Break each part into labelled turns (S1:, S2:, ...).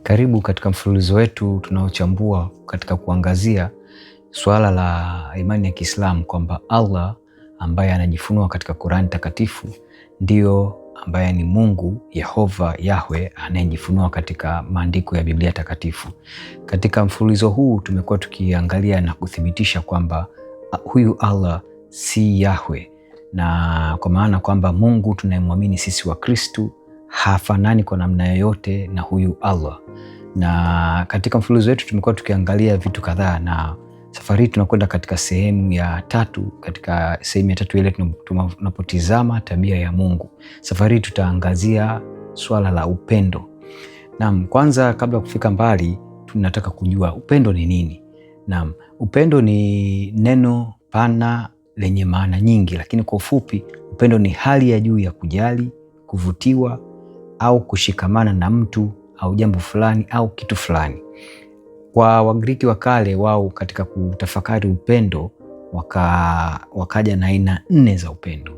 S1: Karibu katika mfululizo wetu tunaochambua katika kuangazia suala la imani ya Kiislamu kwamba Allah ambaye anajifunua katika Qur'an takatifu ndio ambaye ni Mungu Yehova Yahwe anayejifunua katika maandiko ya Biblia takatifu. Katika mfululizo huu tumekuwa tukiangalia na kuthibitisha kwamba huyu Allah si Yahwe, na kwa maana kwamba Mungu tunayemwamini sisi wa Kristo hafanani kwa namna yoyote na huyu Allah. Na katika mfululizo wetu tumekuwa tukiangalia vitu kadhaa, na safari hii tunakwenda katika sehemu ya tatu. Katika sehemu ya tatu ile tunapotizama tabia ya Mungu. Safari hii tutaangazia swala la upendo. Naam, kwanza kabla kufika mbali tunataka kujua upendo ni nini. Naam, upendo ni neno pana lenye maana nyingi, lakini kwa ufupi upendo ni hali ya juu ya kujali, kuvutiwa au kushikamana na mtu au jambo fulani au kitu fulani. Kwa Wagiriki wa kale, wao katika kutafakari upendo wakaja na aina 4 za upendo.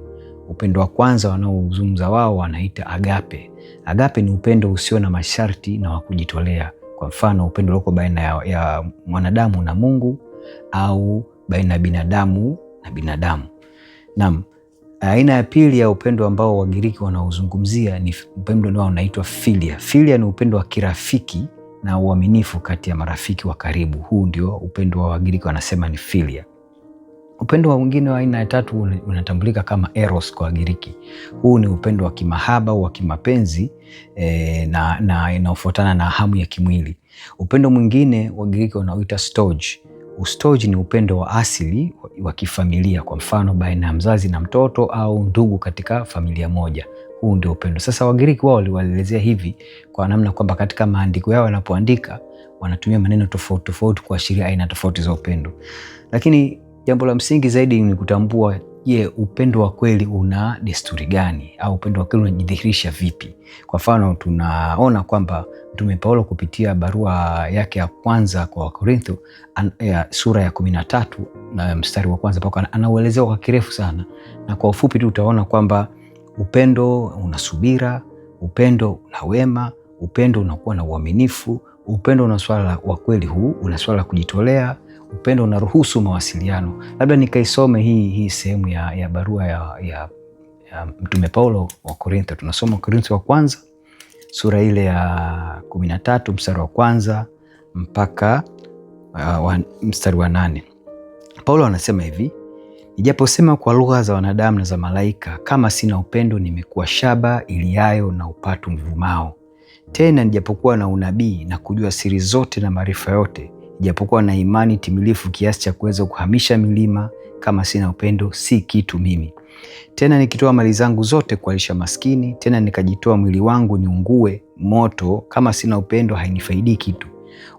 S1: Upendo wa kwanza wanaozungumza wao wanaita agape. Agape ni upendo usio na masharti na wa kujitolea. Kwa mfano, upendo ulioko baina ya mwanadamu na Mungu au baina ya binadamu na binadamu. Naam. Aina ya pili ya upendo ambao Wagiriki wanaozungumzia ni upendo ndio unaitwa philia. Philia ni upendo wa kirafiki na uaminifu kati ya marafiki wa karibu. Huu ndio upendo wa Wagiriki wanasema ni philia. Upendo wa mwingine wa aina ya tatu unatambulika kama eros kwa Wagiriki. Huu ni upendo wa kimahaba au wa kimapenzi na inaofuatana na hamu ya kimwili. Upendo mwingine Wagiriki wanaoita storge. Storge ni upendo wa asili wa kifamilia, kwa mfano baina ya mzazi na mtoto au ndugu katika familia moja. Huu ndio upendo. Sasa Wagiriki wao walielezea hivi kwa namna kwamba katika maandiko yao wanapoandika wanatumia maneno tofauti tofauti kuashiria aina tofauti za upendo. Lakini jambo la msingi zaidi ni kutambua, je, upendo wa kweli una desturi gani, au upendo wa kweli unajidhihirisha vipi? Kwa mfano tunaona kwamba Mtume Paulo kupitia barua yake ya kwanza kwa Wakorintho sura ya 13 na mstari wa kwanza mpaka anauelezea kwa kirefu sana, na kwa ufupi tu utaona kwamba upendo una subira, upendo una wema, upendo unakuwa na uaminifu, upendo una swala wa kweli, huu una swala la kujitolea, upendo unaruhusu mawasiliano. Labda nikaisome hii sehemu ya barua ya Mtume Paulo wa Korintho. Tunasoma Korintho wa kwanza sura ile ya 13 mstari wa kwanza mpaka mstari wa 8. Paulo anasema hivi: nijaposema kwa lugha za wanadamu na za malaika, kama sina upendo nimekuwa shaba iliayo na upatu mvumao. Tena nijapokuwa na unabii na kujua siri zote na maarifa yote, nijapokuwa na imani timilifu kiasi cha kuweza kuhamisha milima, kama sina upendo si kitu mimi. Tena nikitoa mali zangu zote kuwalisha maskini, tena nikajitoa mwili wangu niungue moto, kama sina upendo hainifaidi kitu.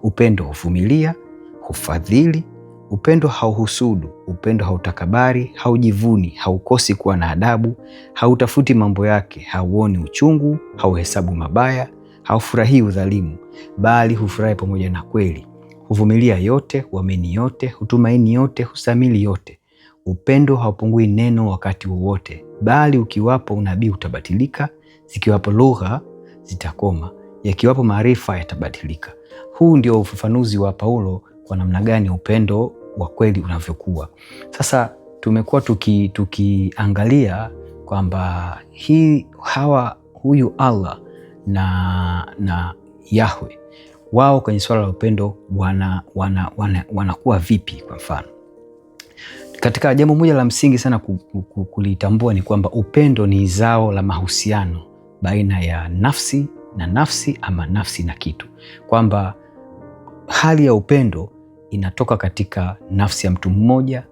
S1: Upendo huvumilia, hufadhili, upendo hauhusudu, upendo hautakabari, haujivuni, haukosi kuwa na adabu, hautafuti mambo yake, hauoni uchungu, hauhesabu mabaya, haufurahii udhalimu, bali hufurahi pamoja na kweli. Huvumilia yote, huamini yote, hutumaini yote, hustahimili yote. Upendo haupungui neno wakati wowote, bali ukiwapo unabii utabatilika, zikiwapo lugha zitakoma, yakiwapo maarifa yatabadilika. Huu ndio ufafanuzi wa Paulo kwa namna gani upendo wa kweli unavyokuwa. Sasa tumekuwa tukiangalia kwamba huyu Allah na Yahwe wao kwenye swala la upendo wanakuwa vipi. Kwa mfano, katika jambo moja la msingi sana kulitambua ni kwamba upendo ni zao la mahusiano baina ya nafsi na nafsi, ama nafsi na kitu, kwamba hali ya upendo inatoka katika nafsi ya mtu mmoja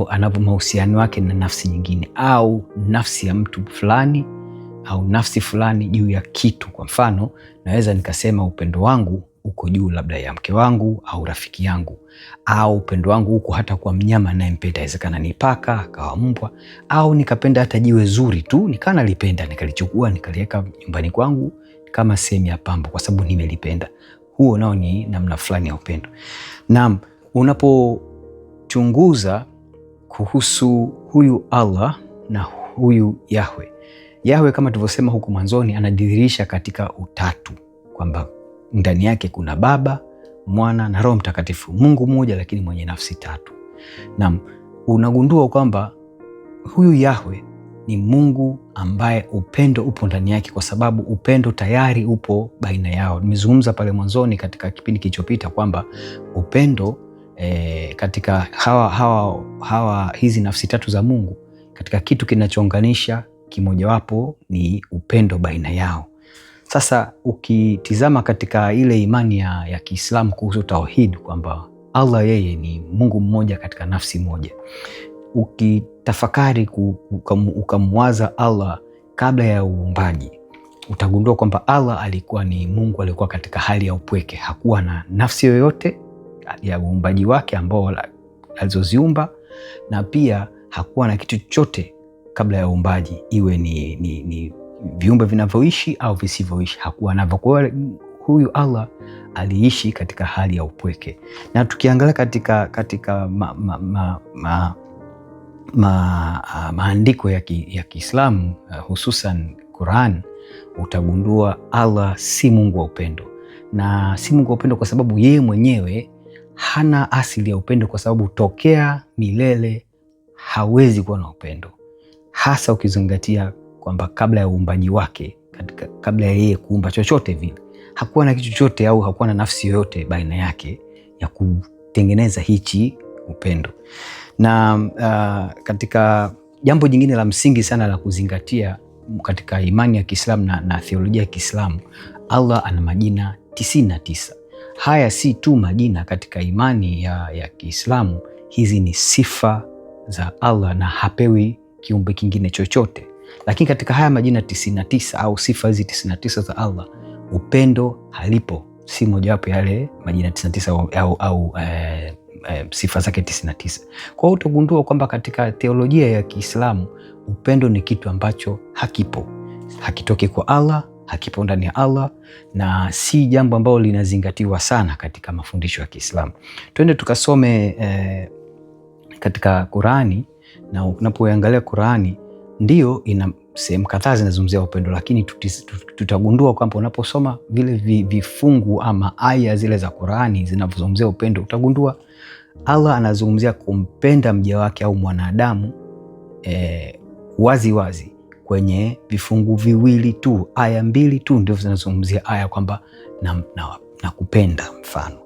S1: anavyo mahusiano wake na nafsi nyingine, au nafsi ya mtu fulani au nafsi fulani juu ya kitu. Kwa mfano, naweza nikasema upendo wangu uko juu labda ya mke wangu au rafiki yangu, au upendo wangu uko hata kwa mnyama ninayempenda. Inawezekana ni paka, akawa mbwa, au nikapenda hata jiwe zuri tu nalipenda, nikalichukua nikaliweka nyumbani kwangu kama sehemu ya pambo kwa sababu nimelipenda. Huo nao ni namna fulani ya upendo. Naam, unapochunguza kuhusu huyu Allah na huyu Yahwe kama tulivyosema huku mwanzoni, anadhihirisha katika utatu, kwamba ndani yake kuna Baba, Mwana na Roho Mtakatifu, Mungu mmoja lakini mwenye nafsi tatu. Na unagundua kwamba huyu Yahwe ni Mungu ambaye upendo upo ndani yake, kwa sababu upendo tayari upo baina yao. Nimezungumza pale mwanzoni katika kipindi kilichopita kwamba upendo katika hizi nafsi tatu za Mungu, katika kitu kinachounganisha kimojawapo ni upendo baina yao. Sasa ukitizama katika ile imani ya Kiislamu kuhusu tauhid kwamba Allah yeye ni Mungu mmoja katika nafsi moja, ukitafakari ukamwaza Allah kabla ya uumbaji, utagundua kwamba Allah alikuwa ni Mungu, alikuwa katika hali ya upweke, hakuwa na nafsi yoyote ya uumbaji wake ambao alizoziumba, na pia hakuwa na kitu chochote kabla ya uumbaji, iwe ni viumbe vinavyoishi au visivyoishi, hakuwa navyo. Kwa huyu Allah aliishi katika hali ya upweke. Na tukiangalia katika maandiko ya Kiislamu hususan Quran, utagundua Allah si Mungu wa upendo, na si Mungu wa upendo kwa sababu yeye mwenyewe hana asili ya upendo, kwa sababu tokea milele hawezi kuwa na upendo, hasa ukizingatia kwamba kabla ya uumbaji wake, kabla ya yeye kuumba chochote vile, hakuwa na kitu chochote au hakuwa na nafsi yoyote baina yake ya kutengeneza hichi upendo. Na katika jambo jingine la msingi sana la kuzingatia katika imani ya Kiislamu na theolojia ya Kiislamu, Allah ana majina 99. Haya si tu majina katika imani ya Kiislamu, hizi ni sifa za Allah na hapewi kiumbe kingine chochote. Lakini katika haya majina 99 au sifa hizi 99 za Allah, upendo halipo, si mojawapo yale majina 99 au sifa zake 99. Kwa hiyo utagundua kwamba katika teolojia ya Kiislamu upendo ni kitu ambacho hakipo, hakitoki kwa Allah, hakipo ndani ya Allah, na si jambo ambalo linazingatiwa sana katika mafundisho ya Kiislamu. Twende tukasome katika Qurani, na unapoangalia Qurani ndio ina sehemu kadhaa zinazungumzia upendo, lakini tutagundua kwamba unaposoma vile vifungu ama aya zile za Qurani zinazozungumzia upendo, utagundua Allah anazungumzia kumpenda mja wake au mwanadamu wazi wazi kwenye vifungu viwili tu, aya 2 tu ndio zinazungumzia aya kwamba na kupenda. Mfano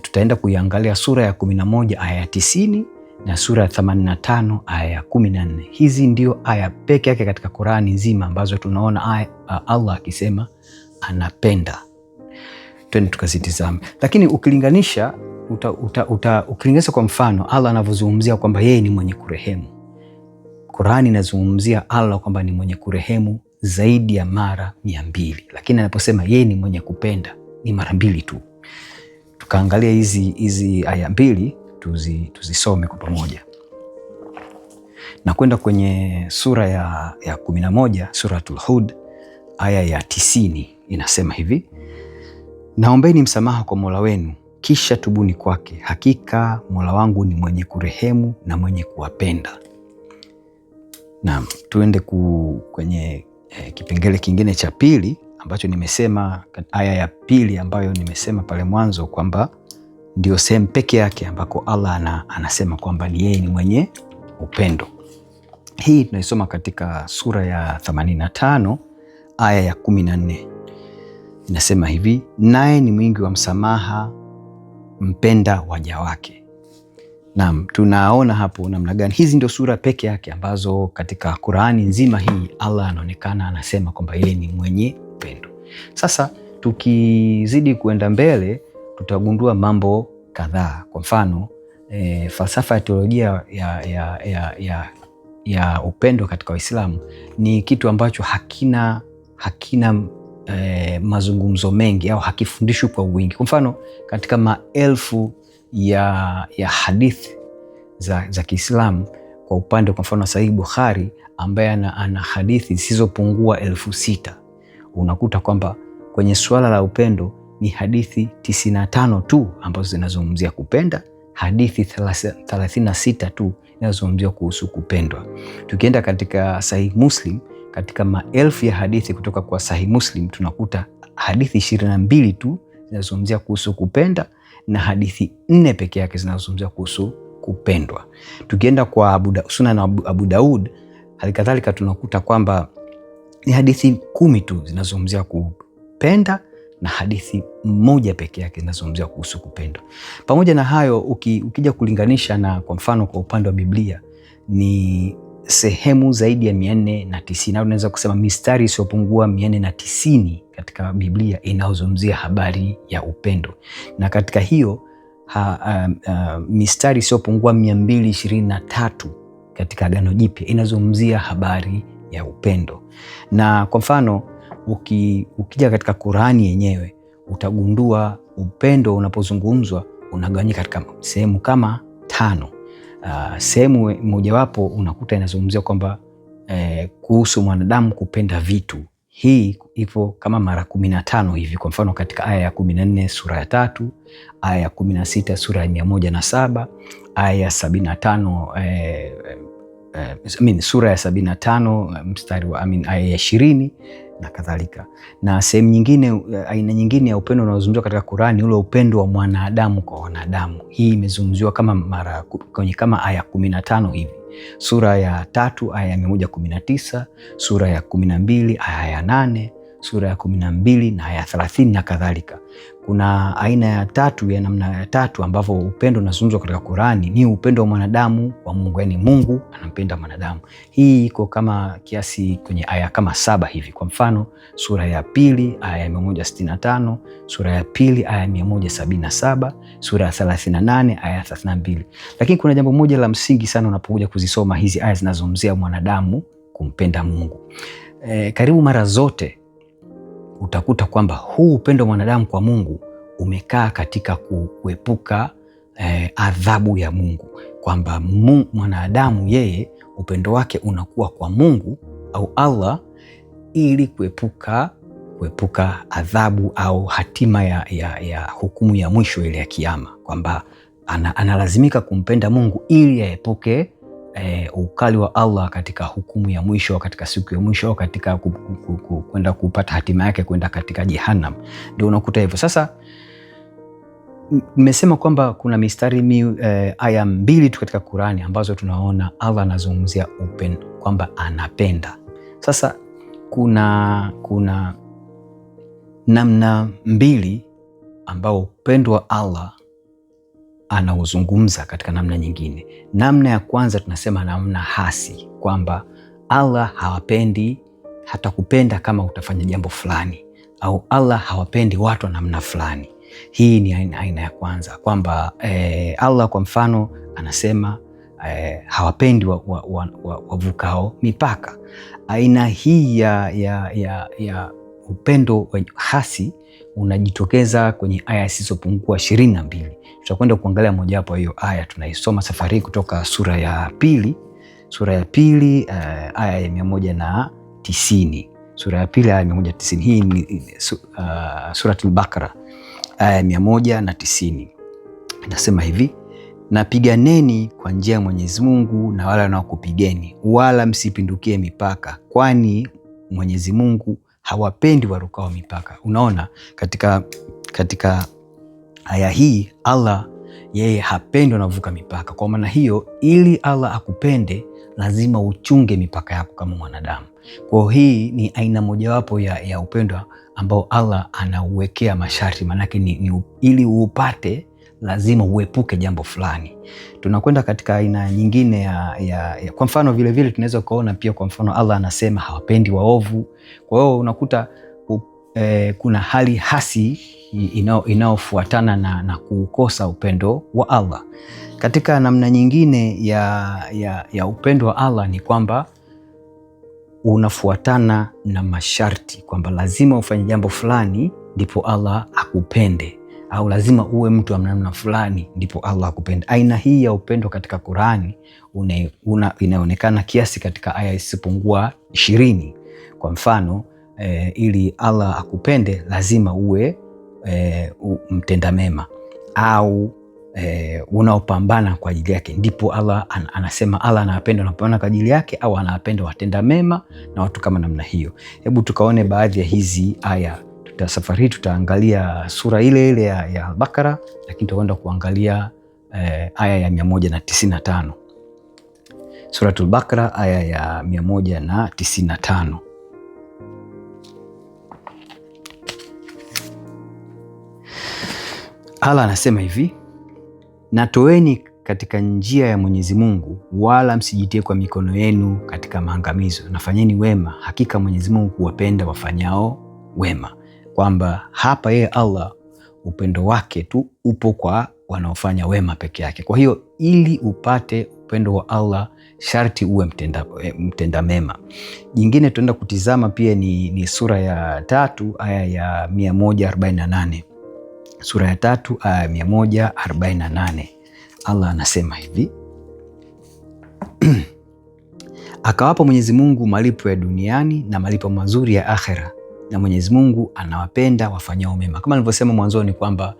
S1: tutaenda kuiangalia sura ya 11 aya ya 90 na sura ya 85 aya ya 14. Hizi ndio aya peke yake katika Qurani nzima ambazo tunaona Allah akisema anapenda. Twende tukazitizame. Lakini ukilinganisha ukilinganisha kwa mfano Allah anavyozungumzia kwamba yeye ni mwenye kurehemu, Qurani inazungumzia Allah kwamba ni mwenye kurehemu zaidi ya mara 200, lakini anaposema yeye ni mwenye kupenda ni mara 2 tu. Tukaangalia hizi aya 2 tuzisome kwa pamoja. Na kwenda kwenye sura ya 11, Suratul Hud aya ya 90, inasema hivi: naombeni msamaha kwa Mola wenu, kisha tubuni kwake, hakika Mola wangu ni mwenye kurehemu na mwenye kuwapenda. Naam, tuende kwenye kipengele kingine cha pili ambacho nimesema, aya ya 2 ambayo nimesema pale mwanzo kwamba ndio sehemu peke yake ambako Allah anasema kwamba ni yeye ni mwenye upendo. Hii tunaisoma katika sura ya 85 aya ya 14. Inasema hivi: naye ni mwingi wa msamaha, mpenda waja wake. Naam, tunaona hapo namna gani hizi ndio sura peke yake ambazo katika Qurani nzima hii Allah anaonekana anasema kwamba yeye ni mwenye upendo. Sasa tukizidi kuenda mbele tutagundua mambo kadhaa. Kwa mfano falsafa ya teolojia ya upendo katika Uislamu ni kitu ambacho hakina mazungumzo mengi au hakifundishwi kwa wingi. Kwa mfano katika maelfu ya hadithi za Kiislamu, kwa upande kwa mfano Sahihi Bukhari ambaye ana hadithi zisizopungua 6,000, unakuta kwamba kwenye suala la upendo ni hadithi 95 tu ambazo zinazungumzia kupenda, hadithi 36 tu zinazungumzia kuhusu kupendwa. Tukienda katika Sahih Muslim, katika maelfu ya hadithi kutoka kwa Sahih Muslim tunakuta hadithi 22 tu zinazozungumzia kuhusu kupenda na hadithi 4 peke yake zinazozungumzia kuhusu kupendwa. Tukienda kwa Sunan Abu Daud, halikadhalika tunakuta kwamba ni hadithi 10 tu zinazozungumzia kupenda na hadithi 1 peke yake zinazozungumzia kuhusu kupendwa. Pamoja na hayo, ukija kulinganisha na kwa mfano kwa upande wa Biblia ni sehemu zaidi ya 490 au unaweza kusema mistari isiyopungua 490 katika Biblia inayozungumzia habari ya upendo, na katika hiyo mistari isiyopungua 223 katika Agano Jipya inazungumzia habari ya upendo. Na kwa mfano ukija katika Qur'ani yenyewe utagundua upendo unapozungumzwa unagawanyika katika sehemu kama 5. Sehemu mojawapo unakuta inazungumzia kwamba kuhusu mwanadamu kupenda vitu. Hii ipo kama mara 15 hivi. Kwa mfano katika aya ya 14 sura ya 3, aya ya 16 sura ya 107, aya ya 75 sura ya 75 mstari wa aya ya 20 na kadhalika. Na sehemu nyingine, aina nyingine ya upendo unaozungumziwa katika Qur'ani, ule upendo wa mwanadamu kwa wanadamu. Hii imezungumziwa kama kwenye kama aya 15 hivi. Sura ya 3 aya ya 119, sura ya 12 aya ya 8, sura ya 12 na aya 30 na kadhalika. Kuna aina ya tatu ya namna ya tatu ambavyo upendo unazungumzwa katika Qur'ani ni upendo wa mwanadamu kwa Mungu, yani Mungu anampenda mwanadamu. Hii iko kama kiasi kwenye aya kama 7 hivi. Kwa mfano sura ya 2 aya ya 165, sura ya 2 aya ya 177, sura ya 38 aya ya 32. Lakini kuna jambo moja la msingi sana unapokuja kuzisoma hizi aya zinazozungumzia mwanadamu kumpenda Mungu. Karibu mara zote utakuta kwamba huu upendo wa mwanadamu kwa Mungu umekaa katika kuepuka adhabu ya Mungu, kwamba mwanadamu yeye upendo wake unakuwa kwa Mungu au Allah ili kuepuka adhabu au hatima ya hukumu ya mwisho ile ya Kiyama, kwamba analazimika kumpenda Mungu ili aepuke ukali wa Allah katika hukumu ya mwisho, katika siku ya mwisho, katika kwenda kupata hatima yake kwenda katika Jehannam. Ndio unakuta hivyo. Sasa nimesema kwamba kuna mistari aya 2 tu katika Qur'ani ambazo tunaona Allah anazungumzia upendo kwamba anapenda. Sasa kuna namna 2 ambao upendo wa Allah anauzungumza katika namna nyingine. Namna ya kwanza tunasema namna hasi, kwamba Allah hawapendi hata kupenda kama utafanya jambo fulani, au Allah hawapendi watu wa namna fulani. Hii ni aina ya kwanza, kwamba Allah kwa mfano anasema hawapendi wavukao mipaka. Aina hii ya upendo hasi unajitokeza kwenye aya zisizopungua 22. Tutakwenda kuangalia mojawapo hiyo aya tunaisoma safari kutoka sura ya 2 aya ya 190. Sura ya 2 aya ya 190. Hii ni Suratul Baqara aya ya 190. Inasema hivi: napiganeni kwa njia ya Mwenyezi Mungu na wala wanaokupigeni, wala msipindukie mipaka, kwani Mwenyezi Mungu hawapendi warukao mipaka. Unaona, katika aya hii Allah yeye hapendi wanavuka mipaka. Kwa maana hiyo, ili Allah akupende lazima uchunge mipaka yako kama mwanadamu. Kwa hii ni aina mojawapo ya upendo ambao Allah anauwekea masharti, manake ni ili uupate lazima uepuke jambo fulani. Tunakwenda katika aina nyingine ya kwa mfano vile tunaweza kuona pia, kwa mfano Allah anasema hawapendi waovu. Kwa hiyo unakuta kuna hali hasi inayofuatana na kukosa upendo wa Allah. Katika namna nyingine ya upendo wa Allah ni kwamba unafuatana na masharti, kwamba lazima ufanye jambo fulani ndipo Allah akupende, au lazima uwe mtu wa namna fulani ndipo Allah akupende. Aina hii ya upendo katika Qur'ani inaonekana kiasi katika aya isipungua 20. Kwa mfano ili Allah akupende lazima uwe mtenda mema au unaopambana kwa ajili yake, ndipo Allah anasema Allah anawapenda wanapambana kwa ajili yake, au anawapenda watenda mema na watu kama namna hiyo. Hebu tukaone baadhi ya hizi aya Safari hii tutaangalia sura ile ile ya Al-Baqara, lakini tutakwenda kuangalia aya ya 195. Suratul Baqara aya ya 195. Allah anasema hivi: natoeni katika njia ya Mwenyezi Mungu, wala msijitie kwa mikono yenu katika maangamizo, nafanyeni wema, hakika Mwenyezi Mungu huwapenda wafanyao wema. Kwamba hapa yeye Allah upendo wake tu upo kwa wanaofanya wema peke yake. Kwa hiyo ili upate upendo wa Allah sharti uwe mtenda mema. Jingine tuenda kutizama pia ni sura ya 3 aya ya 148. Sura ya 3 aya ya 148. Allah anasema hivi: akawapa Mwenyezi Mungu malipo ya duniani na malipo mazuri ya akhera, na Mwenyezi Mungu anawapenda wafanyao mema. Kama nilivyosema mwanzoni kwamba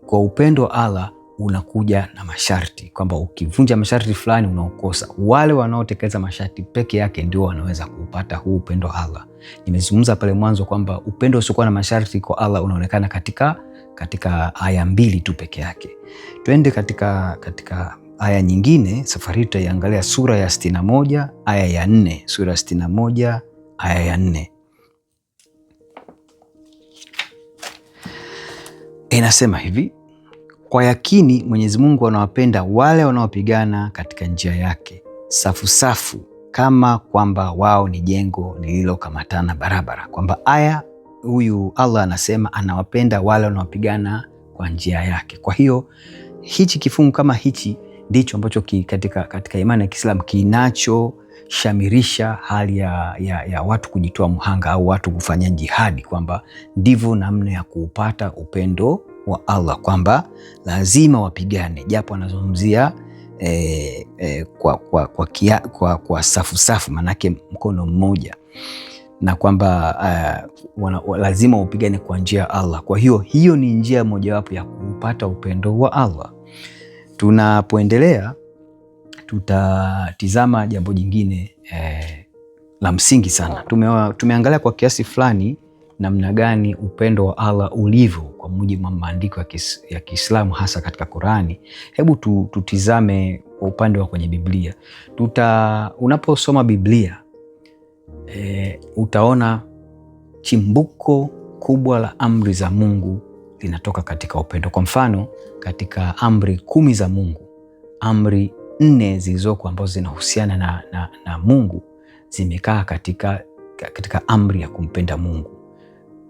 S1: kwa upendo wa Allah unakuja na masharti, kwamba ukivunja masharti fulani unaokosa. Wale wanaotekeleza masharti peke yake ndio wanaweza kupata huu upendo wa Allah. Nimezungumza pale mwanzo kwamba upendo usiokuwa na masharti kwa Allah unaonekana katika aya 2 tu peke yake. Twende katika aya nyingine. Safari tutaiangalia sura ya 61 aya ya 4. Sura ya 61 aya ya 4 inasema hivi: kwa yakini Mwenyezi Mungu anawapenda wale wanaopigana katika njia yake safu safu, kama kwamba wao ni jengo lililokamatana barabara. Kwamba huyu Allah anasema anawapenda wale wanaopigana kwa njia yake. Kwa hiyo hichi kifungu kama hichi ndicho ambacho katika imani ya Kiislamu kinachoshamirisha hali ya watu kujitoa mhanga au watu kufanya jihadi, kwamba ndivyo namna ya kuupata upendo wa Allah, kwamba lazima wapigane, japo anazungumzia kwa safu, manake mkono mmoja, na kwamba lazima upigane kwa njia ya Allah. Kwa hiyo ni njia mojawapo ya kupata upendo wa Allah. Tunapoendelea tutatizama jambo jingine la msingi sana. Tumeangalia kwa kiasi fulani namna gani upendo wa Allah ulivyo kwa mujibu wa maandiko ya Kiislamu, hasa katika Qur'ani. Hebu tutizame kwa upande wa kwenye Biblia. Unaposoma Biblia utaona chimbuko kubwa la amri za Mungu linatoka katika upendo. Kwa mfano, katika amri 10 za Mungu, amri 4 zilizoko ambazo zinahusiana na Mungu zimekaa katika amri ya kumpenda Mungu,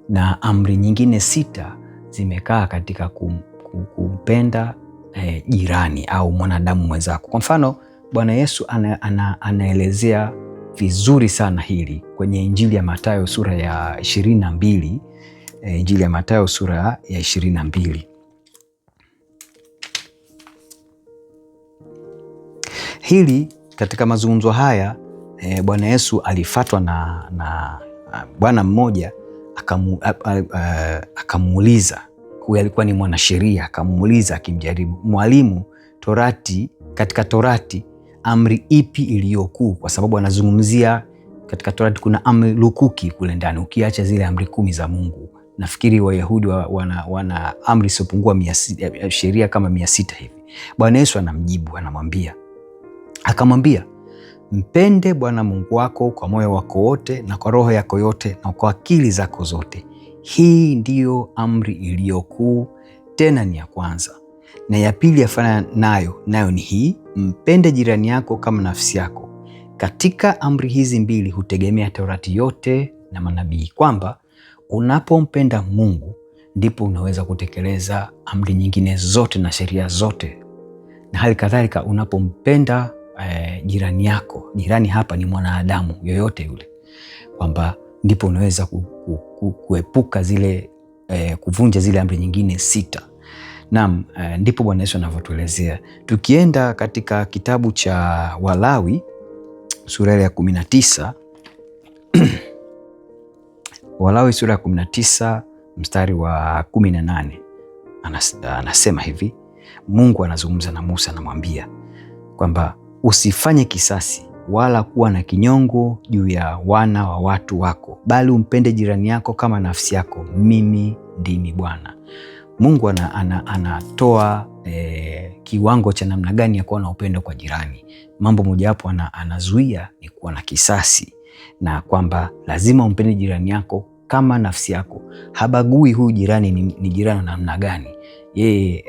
S1: na amri nyingine 6 zimekaa katika kumpenda jirani au mwanadamu mwenzako. Kwa mfano, Bwana Yesu anaelezea vizuri sana hili kwenye Injili ya Mathayo sura ya 22. Injili ya Mathayo sura ya 22. Hili katika mazungumzo haya Bwana Yesu alifatwa na bwana mmoja, akamuuliza. Huyu alikuwa ni mwanasheria. Akamuuliza akimjaribu, mwalimu, katika Torati amri ipi iliyokuu? Kwa sababu anazungumzia katika Torati kuna amri lukuki kule ndani, ukiacha zile amri 10 za Mungu. Nafikiri Wayahudi wana amri isiyopungua 100, sheria kama 600 hivi. Bwana Yesu anamjibu, akamwambia, mpende Bwana Mungu wako kwa moyo wako wote na kwa roho yako yote na kwa akili zako zote. Hii ndiyo amri iliyokuu, tena ni ya kwanza. Na ya pili yafanana nayo ni hii, mpende jirani yako kama nafsi yako. Katika amri hizi 2 hutegemea Torati yote na manabii, kwamba unapompenda Mungu ndipo unaweza kutekeleza amri nyingine zote na sheria zote, na hali kadhalika unapompenda jirani yako. Jirani hapa ni mwanadamu yoyote yule, kwamba ndipo unaweza kuepuka zile kuvunja zile amri nyingine 6. Naam, ndipo Bwana Yesu anavyotuelezea. Tukienda katika kitabu cha Walawi sura ya 19 Walawi sura ya 19 mstari wa 18 anasema hivi. Mungu anazungumza na Musa, anamwambia kwamba usifanye kisasi wala kuwa na kinyongo juu ya wana wa watu wako, bali umpende jirani yako kama nafsi yako. Mimi ndimi Bwana. Mungu anatoa kiwango cha namna gani ya kuwa na upendo kwa jirani. Mambo mojawapo anazuia ni kuwa na kisasi, na kwamba lazima umpende jirani yako kama nafsi yako. Habagui huyu jirani ni jirani namna gani. Yeye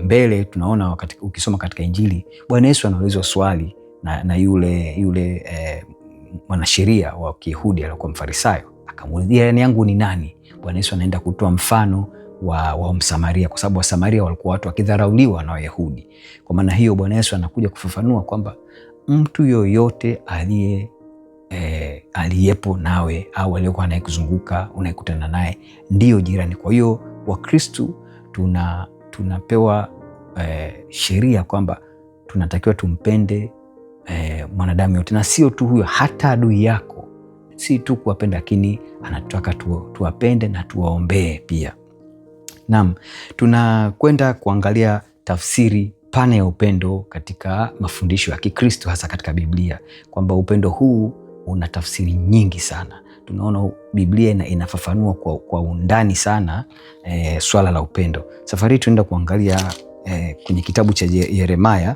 S1: mbele tunaona ukisoma katika Injili, Bwana Yesu anaulizwa swali na yule mwanasheria wa Kiyahudi aliyekuwa Mfarisayo, akamuuliza jirani yangu ni nani? Bwana Yesu anaenda kutoa mfano wa Msamaria, kwa sababu Wasamaria walikuwa watu wakidharauliwa na Wayahudi. Kwa maana hiyo Bwana Yesu anakuja kufafanua kwamba mtu yoyote aliyepo nawe au aliyekuwa anayekuzunguka unayekutana naye ndiyo jirani. Kwa hiyo Wakristu tunapewa sheria kwamba tunatakiwa tumpende mwanadamu yote, na sio tu huyo, hata adui yako. Si tu kuwapenda, lakini anataka tuwapende na tuwaombee pia. Naam, tunakwenda kuangalia tafsiri pana ya upendo katika mafundisho ya Kikristo, hasa katika Biblia, kwamba upendo huu una tafsiri nyingi sana. Tunaona Biblia inafafanua kwa undani sana swala la upendo. Safari hii tunaenda kuangalia kwenye kitabu cha Yeremia.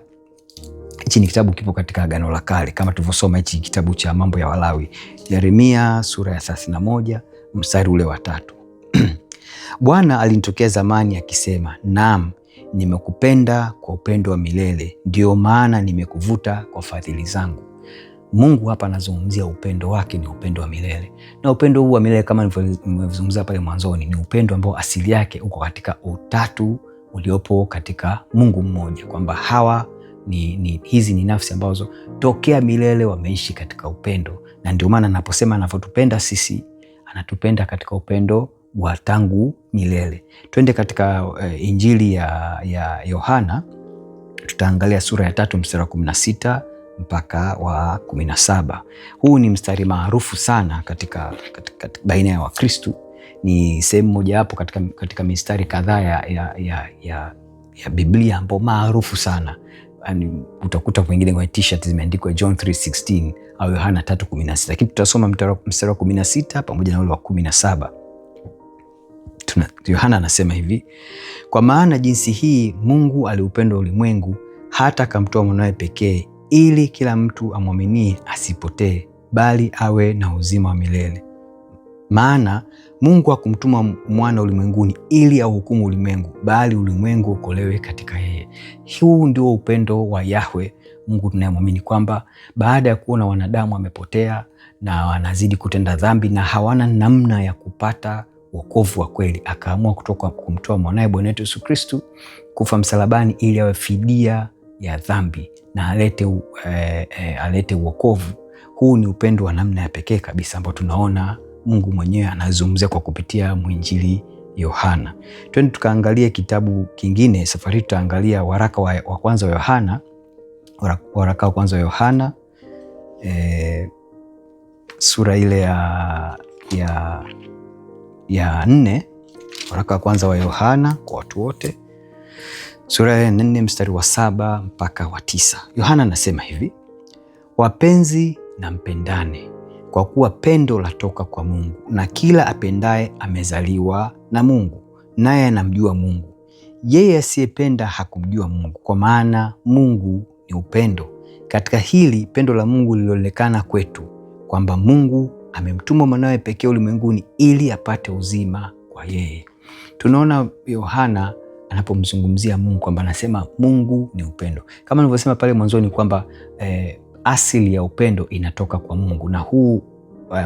S1: Hichi ni kitabu kipo katika Agano la Kale, kama tulivyosoma hichi kitabu cha Mambo ya Walawi. Yeremia sura ya 31 mstari ule wa 3. Bwana alinitokea zamani akisema, naam, nimekupenda kwa upendo wa milele, ndio maana nimekuvuta kwa fadhili zangu. Mungu hapa anazungumzia upendo wake ni upendo wa milele, na upendo huu wa milele kama nilivyozungumza pale mwanzoni ni upendo ambao asili yake uko katika utatu uliopo katika Mungu mmoja, kwamba hizi ni nafsi ambazo tokea milele wameishi katika upendo. Na ndio maana naposema anavyotupenda sisi, anatupenda katika upendo wa tangu milele. Twende katika Injili ya Yohana, tutaangalia sura ya 3 mstari wa 16 mpaka wa 17. Huu ni mstari maarufu sana katika baina ya Wakristu. Ni sehemu moja hapo katika mistari kadhaa ya Biblia ambao maarufu sana. Yani utakuta kwingine kwa t-shirt zimeandikwa John 3:16 au Yohana 3:16, lakini tutasoma mstari wa 16 pamoja na ule wa 17. Yohana anasema hivi: kwa maana jinsi hii Mungu aliupenda ulimwengu hata akamtoa mwanawe pekee, ili kila mtu amwaminie asipotee, bali awe na uzima wa milele. Maana Mungu hakumtuma mwana ulimwenguni ili auhukumu ulimwengu, bali ulimwengu uokolewe katika yeye. Huu ndio upendo wa Yahwe Mungu tunayemwamini, kwamba baada ya kuona wanadamu wamepotea na wanazidi kutenda dhambi na hawana namna ya kupata wokovu wa kweli, akaamua kumtoa mwanae Bwana wetu Yesu Kristu kufa msalabani ili awe fidia ya dhambi na alete wokovu. Huu ni upendo wa namna ya pekee kabisa ambao tunaona Mungu mwenyewe anazungumzia kwa kupitia mwinjili Yohana. Twende tukaangalie kitabu kingine. Safari tutaangalia waraka wa kwanza wa Yohana, waraka wa kwanza wa Yohana sura ile ya 4. Waraka wa kwanza wa Yohana kwa watu wote, sura ya 4 mstari wa 7 mpaka wa 9. Yohana anasema hivi: wapenzi, na mpendane, kwa kuwa pendo latoka kwa Mungu, na kila apendaye amezaliwa na Mungu, naye anamjua Mungu. Yeye asiyependa hakumjua Mungu, kwa maana Mungu ni upendo. Katika hili pendo la Mungu lilionekana kwetu, kwamba Mungu amemtuma mwanawe pekee ulimwenguni ili apate uzima kwa yeye. Tunaona Yohana anapomzungumzia Mungu kwamba anasema Mungu ni upendo. Kama nilivyosema pale mwanzoni kwamba asili ya upendo inatoka kwa Mungu, na huu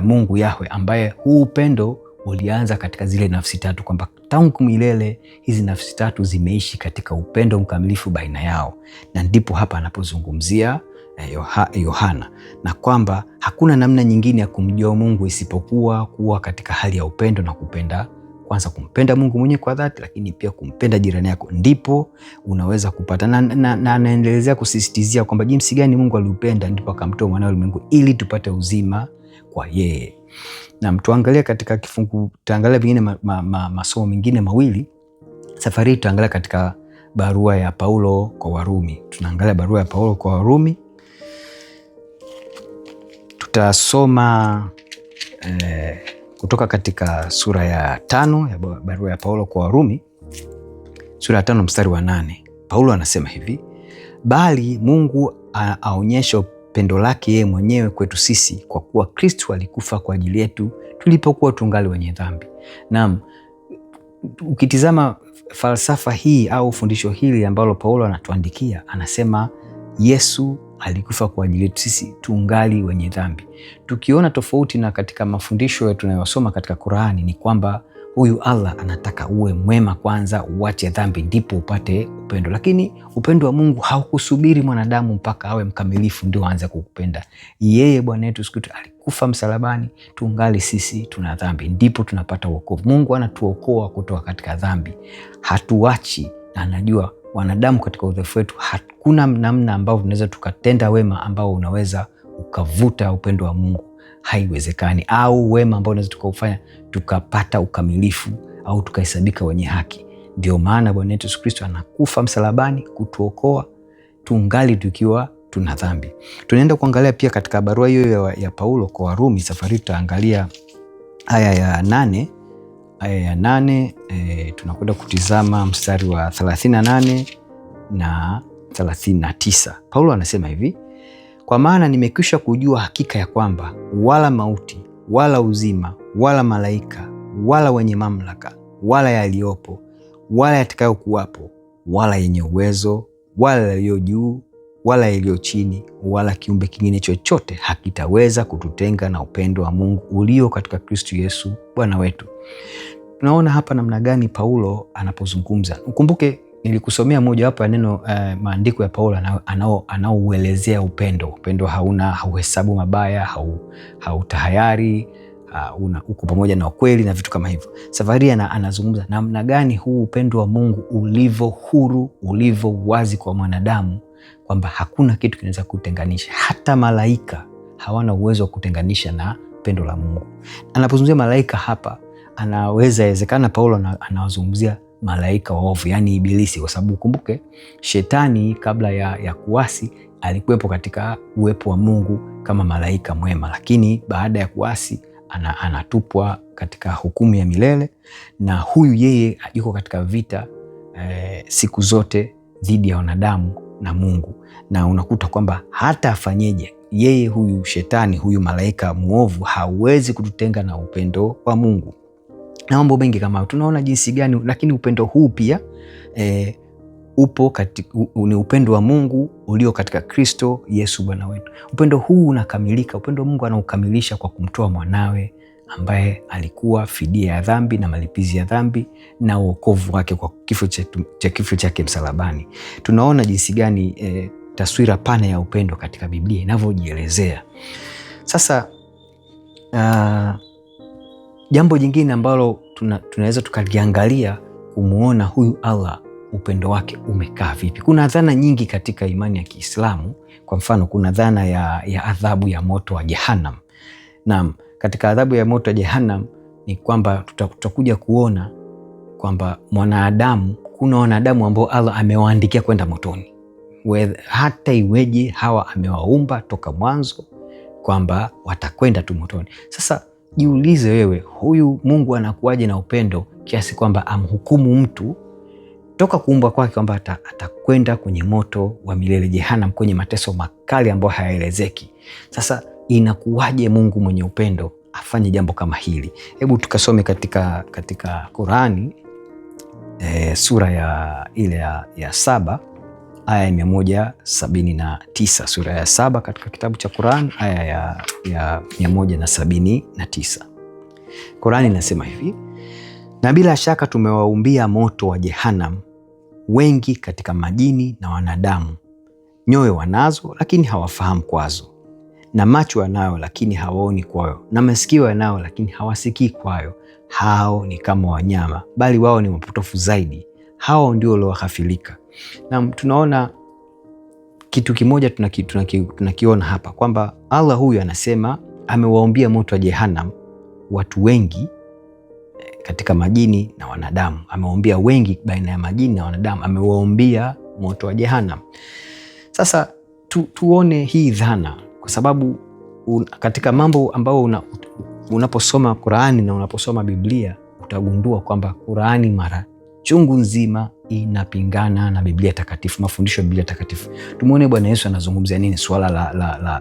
S1: Mungu Yahwe ambaye huu upendo ulianza katika zile nafsi tatu, kwamba tangu milele hizi nafsi tatu zimeishi katika upendo mkamilifu baina yao. Na ndipo hapa anapozungumzia Yohana, na kwamba hakuna namna nyingine ya kumjua Mungu isipokuwa kuwa katika hali ya upendo na kupenda, kwanza kumpenda Mungu mwenyewe kwa dhati, lakini pia kumpenda jirani yako, ndipo unaweza kupata. Na anaendelezea kusisitizia kwamba jinsi gani Mungu aliupenda ndipo akamtoa mwanawe ulimwengu ili tupate uzima kwa yeye. Na tuangalie katika kifungu, tutaangalia vingine masomo mengine mawili. Safari tutaangalia katika barua ya Paulo kwa Warumi. Tunaangalia barua ya Paulo kwa Warumi Tutasoma kutoka katika sura ya 5 ya barua ya Paulo kwa Warumi, sura ya 5 mstari wa 8. Paulo anasema hivi: bali Mungu aonyesha upendo lake yeye mwenyewe kwetu sisi, kwa kuwa Kristo alikufa kwa ajili yetu tulipokuwa tungali wenye dhambi. Naam, ukitizama falsafa hii au fundisho hili ambalo Paulo anatuandikia, anasema Yesu alikufa kwa ajili yetu sisi tungali wenye dhambi. Tukiona tofauti na katika mafundisho tunayosoma katika Qur'ani, ni kwamba huyu Allah anataka uwe mwema kwanza, uache dhambi, ndipo upate upendo. Lakini upendo wa Mungu haukusubiri mwanadamu mpaka awe mkamilifu ndio aanze kukupenda. Yeye Bwana wetu siku alikufa msalabani, tungali sisi tuna dhambi, ndipo tunapata wokovu. Mungu anatuokoa kutoka katika dhambi, hatuachi, na anajua wanadamu katika udhaifu wetu hakuna namna ambavyo tunaweza tukatenda wema ambao unaweza ukavuta upendo wa Mungu. Haiwezekani. Au wema ambao unaweza tukaufanya tukapata ukamilifu au tukahesabika wenye haki. Ndio maana Bwana wetu Yesu Kristo anakufa msalabani kutuokoa tungali tukiwa tuna dhambi. Tunaenda kuangalia pia katika barua hiyo ya Paulo kwa Warumi, safari tutaangalia aya ya 8. Aya ya 8 tunakwenda kutizama mstari wa 38 na 39. Paulo anasema hivi: kwa maana nimekwisha kujua hakika ya kwamba wala mauti wala uzima wala malaika wala wenye mamlaka wala yaliyopo wala yatakayokuwapo wala yenye uwezo wala yaliyo juu wala yaliyo chini wala kiumbe kingine chochote hakitaweza kututenga na upendo wa Mungu ulio katika Kristo Yesu Bwana wetu. Tunaona hapa namna gani Paulo anapozungumza. Ukumbuke nilikusomea moja wapo ya neno maandiko ya Paulo anaouelezea upendo. Upendo hauhesabu mabaya, hautahayari, uko pamoja na ukweli na vitu kama hivyo. Safari anazungumza namna gani huu upendo wa Mungu ulivyo huru, ulivyo wazi kwa mwanadamu, kwamba hakuna kitu kinaweza kutenganisha. Hata malaika hawana uwezo wa kutenganisha na pendo la Mungu. Anapozungumzia malaika hapa, inawezekana Paulo anawazungumzia malaika waovu, yani Ibilisi, kwa sababu kumbuke shetani kabla ya kuasi alikuwepo katika uwepo wa Mungu kama malaika mwema, lakini baada ya kuasi anatupwa katika hukumu ya milele, na huyu yeye yuko katika vita siku zote dhidi ya wanadamu na Mungu. Na unakuta kwamba hata afanyeje yeye, huyu shetani, huyu malaika muovu, hawezi kututenga na upendo wa Mungu. Na mambo mengi kama tunaona jinsi gani, lakini upendo huu pia ni upendo wa Mungu ulio katika Kristo Yesu Bwana wetu. Upendo huu unakamilika, upendo wa Mungu anaukamilisha kwa kumtoa mwanawe ambaye alikuwa fidia ya dhambi na malipizi ya dhambi na wokovu wake kwa kifo chake msalabani. Tunaona jinsi gani taswira pana ya upendo katika Biblia inavyojielezea. Sasa jambo jingine ambalo tunaweza tukaliangalia kumuona huyu Allah upendo wake umekaa vipi. Kuna dhana nyingi katika imani ya Kiislamu. Kwa mfano, kuna dhana ya adhabu ya moto wa Jahannam. Naam, katika adhabu ya moto wa Jahannam ni kwamba tutakuja kuona kwamba mwanadamu, kuna wanadamu ambao Allah amewaandikia kwenda motoni. Hata iweje hawa amewaumba toka mwanzo kwamba watakwenda tu motoni. Sasa jiulize wewe, huyu Mungu anakuwaje na upendo kiasi kwamba amhukumu mtu toka kuumbwa kwake kwamba atakwenda kwenye moto wa milele Jehanamu, kwenye mateso makali ambayo hayaelezeki. Sasa inakuwaje Mungu mwenye upendo afanye jambo kama hili? Hebu tukasome katika Qur'ani sura ya 7 aya ya 179. Sura ya 7 katika kitabu cha Qur'an aya ya 179. Qur'ani inasema hivi: na bila shaka tumewaumbia moto wa Jehanamu wengi katika majini na wanadamu. Nyoyo wanazo lakini hawafahamu kwazo, na macho wanayo lakini hawaoni kwayo, na masikio wanayo lakini hawasikii kwayo. Hao ni kama wanyama, bali wao ni wapotofu zaidi. Hao ndio walioghafilika. Na tunaona kitu kimoja tunakiona hapa kwamba Allah huyu anasema amewaumbia moto wa Jehanamu watu wengi katika majini na wanadamu. Amewaumbia wengi baina ya majini na wanadamu, amewaumbia moto wa Jehanamu. Sasa tuone hii dhana, kwa sababu katika mambo ambayo unaposoma Qur'ani na unaposoma Biblia utagundua kwamba Qur'ani mara chungu nzima inapingana na Biblia takatifu, mafundisho ya Biblia takatifu. Tumuone Bwana Yesu anazungumzia nini swala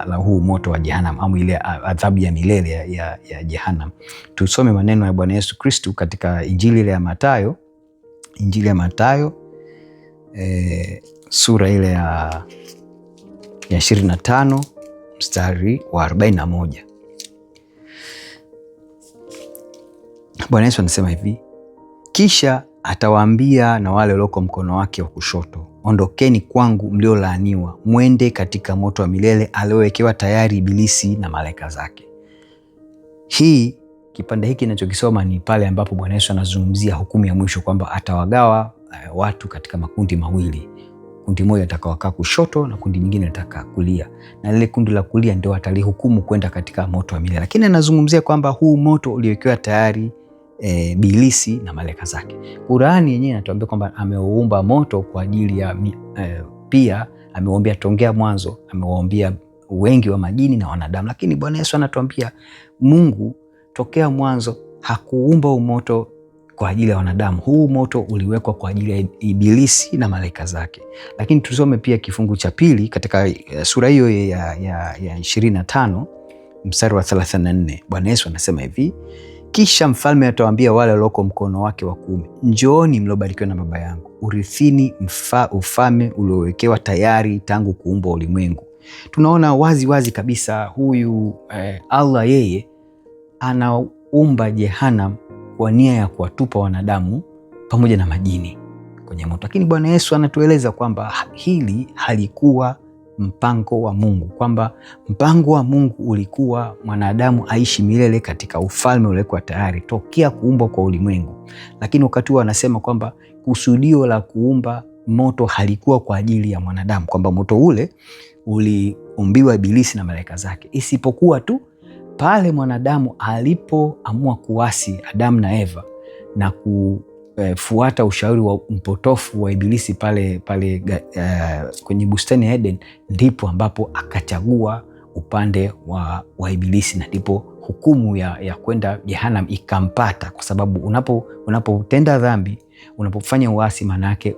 S1: la huu moto wa Jehanamu au ile adhabu ya milele ya Jehanamu. Tusome maneno ya Bwana Yesu Kristo katika Injili ile ya Mathayo, Injili ya Mathayo sura ile ya 25 mstari wa 41. Bwana Yesu anasema hivi: kisha atawaambia na wale walioko mkono wake wa kushoto, ondokeni kwangu mliolaaniwa, mwende katika moto wa milele aliowekewa tayari Ibilisi na malaika zake. Kipande hiki ninachokisoma ni pale ambapo Bwana Yesu anazungumzia hukumu ya mwisho, kwamba atawagawa watu katika makundi mawili. Kundi moja litakaokaa kushoto na kundi nyingine litakaa kulia, na lile kundi la kulia ndio atalihukumu kwenda katika moto wa milele. Lakini anazungumzia kwamba huu moto uliowekewa tayari Ibilisi na malaika zake. Qur'ani yenyewe inatuambia kwamba ameuumba moto kwa ajili ya pia ameuambia tongea mwanzo, ameuambia wengi wa majini na wanadamu. Lakini Bwana Yesu anatuambia Mungu tokea mwanzo hakuumba moto kwa ajili ya wanadamu. Huu moto uliwekwa kwa ajili ya Ibilisi na malaika zake. Lakini tusome pia kifungu cha pili katika sura hiyo ya 25 mstari wa 34. Bwana Yesu anasema hivi: kisha mfalme atawaambia wale walioko mkono wake wa kuume, njooni mliobarikiwa na Baba yangu, urithini ufalme uliowekewa tayari tangu kuumbwa ulimwengu. Tunaona wazi wazi kabisa huyu Allah yeye anaumba Jehanamu kwa nia ya kuwatupa wanadamu pamoja na majini kwenye moto. Lakini Bwana Yesu anatueleza kwamba hili halikuwa mpango wa Mungu, kwamba mpango wa Mungu ulikuwa mwanadamu aishi milele katika ufalme uliokuwa tayari tokea kuumbwa kwa ulimwengu. Lakini wakati huo anasema kwamba kusudio la kuumba moto halikuwa kwa ajili ya mwanadamu, kwamba moto ule uliumbiwa Ibilisi na malaika zake, isipokuwa tu pale mwanadamu alipoamua kuasi, Adamu na Eva, na kufuata ushauri wa mpotofu wa Ibilisi pale kwenye bustani ya Eden, ndipo ambapo akachagua upande wa Ibilisi, na ndipo hukumu ya kwenda Jehanamu ikampata. Kwa sababu unapotenda dhambi, unapofanya uasi, manake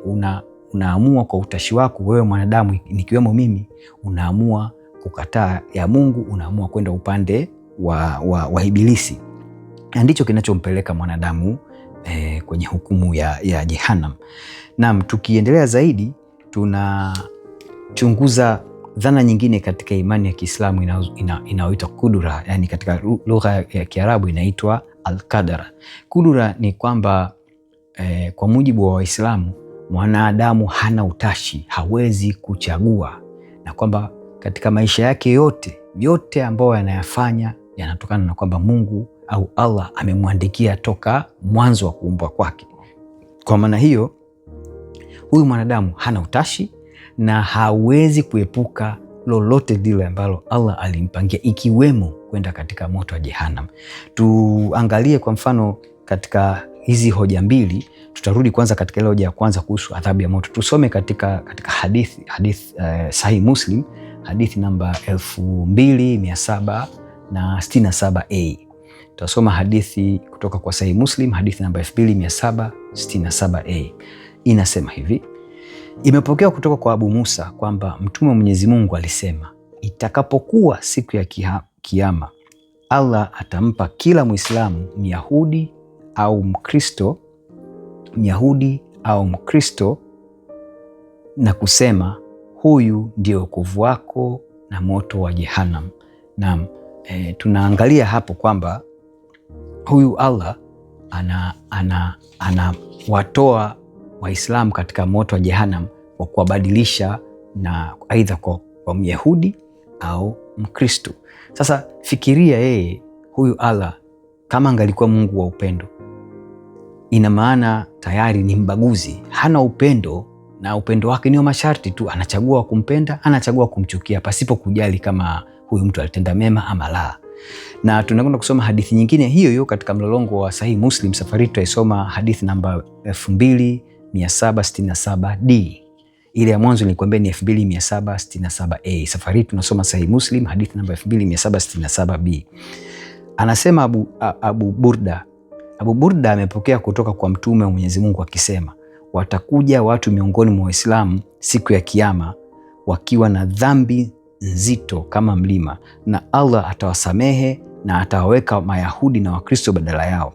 S1: unaamua kwa utashi wako wewe mwanadamu, nikiwemo mimi, unaamua kukataa ya Mungu, unaamua kwenda upande wa Ibilisi. Na ndicho kinachompeleka mwanadamu kwenye hukumu ya Jehanamu. Naam, tukiendelea zaidi tunachunguza dhana nyingine katika imani ya Kiislamu inayoitwa kudura, yani katika lugha ya Kiarabu inaitwa al-qadara. Kudura ni kwamba kwa mujibu wa Waislamu mwanadamu hana utashi, hawezi kuchagua, na kwamba katika maisha yake yote ambayo yanayafanya yanatokana na kwamba Mungu au Allah amemwandikia toka mwanzo wa kuumbwa kwake. Kwa maana hiyo huyu mwanadamu hana utashi na hawezi kuepuka lolote lile ambalo Allah alimpangia, ikiwemo kwenda katika moto wa Jehanamu. Tuangalie kwa mfano katika hizi hoja mbili. Tutarudi kwanza katika ile hoja ya kwanza kuhusu adhabu ya moto. Tusome katika hadith Sahih Muslim, hadithi namba 2767A. Tutasoma hadithi kutoka kwa Sahih Muslim, hadithi namba 2767A. Inasema hivi: imepokewa kutoka kwa Abu Musa kwamba Mtume wa Mwenyezi Mungu alisema, itakapokuwa siku ya Kiyama, Allah atampa kila Muislamu Myahudi au Mkristo na kusema, huyu ndio wokovu wako na moto wa Jehanamu. Naam, tunaangalia hapo kwamba huyu Allah anawatoa Waislamu katika moto wa Jehanamu kwa kuwabadilisha na aidha kwa Myahudi au Mkristo. Sasa fikiria yeye huyu Allah kama angalikuwa Mungu wa upendo, ina maana tayari ni mbaguzi, hana upendo, na upendo wake ni wa masharti tu. Anachagua kumpenda, anachagua kumchukia, pasipo kujali kama huyu mtu alitenda mema ama la. Na tunakwenda kusoma hadithi nyingine hiyo katika mlolongo wa Sahih Muslim. Safari tutaisoma hadithi namba 2767D. Ile ya mwanzo nilikwambia ni 2767A. Safari hii tunasoma Sahih Muslim hadithi namba 2767B. Anasema Abu Burda amepokea kutoka kwa Mtume wa Mwenyezi Mungu akisema, watakuja watu miongoni mwa Waislamu siku ya Kiyama wakiwa na dhambi nzito kama mlima, na Allah atawasamehe na atawaweka Mayahudi na Wakristo badala yao.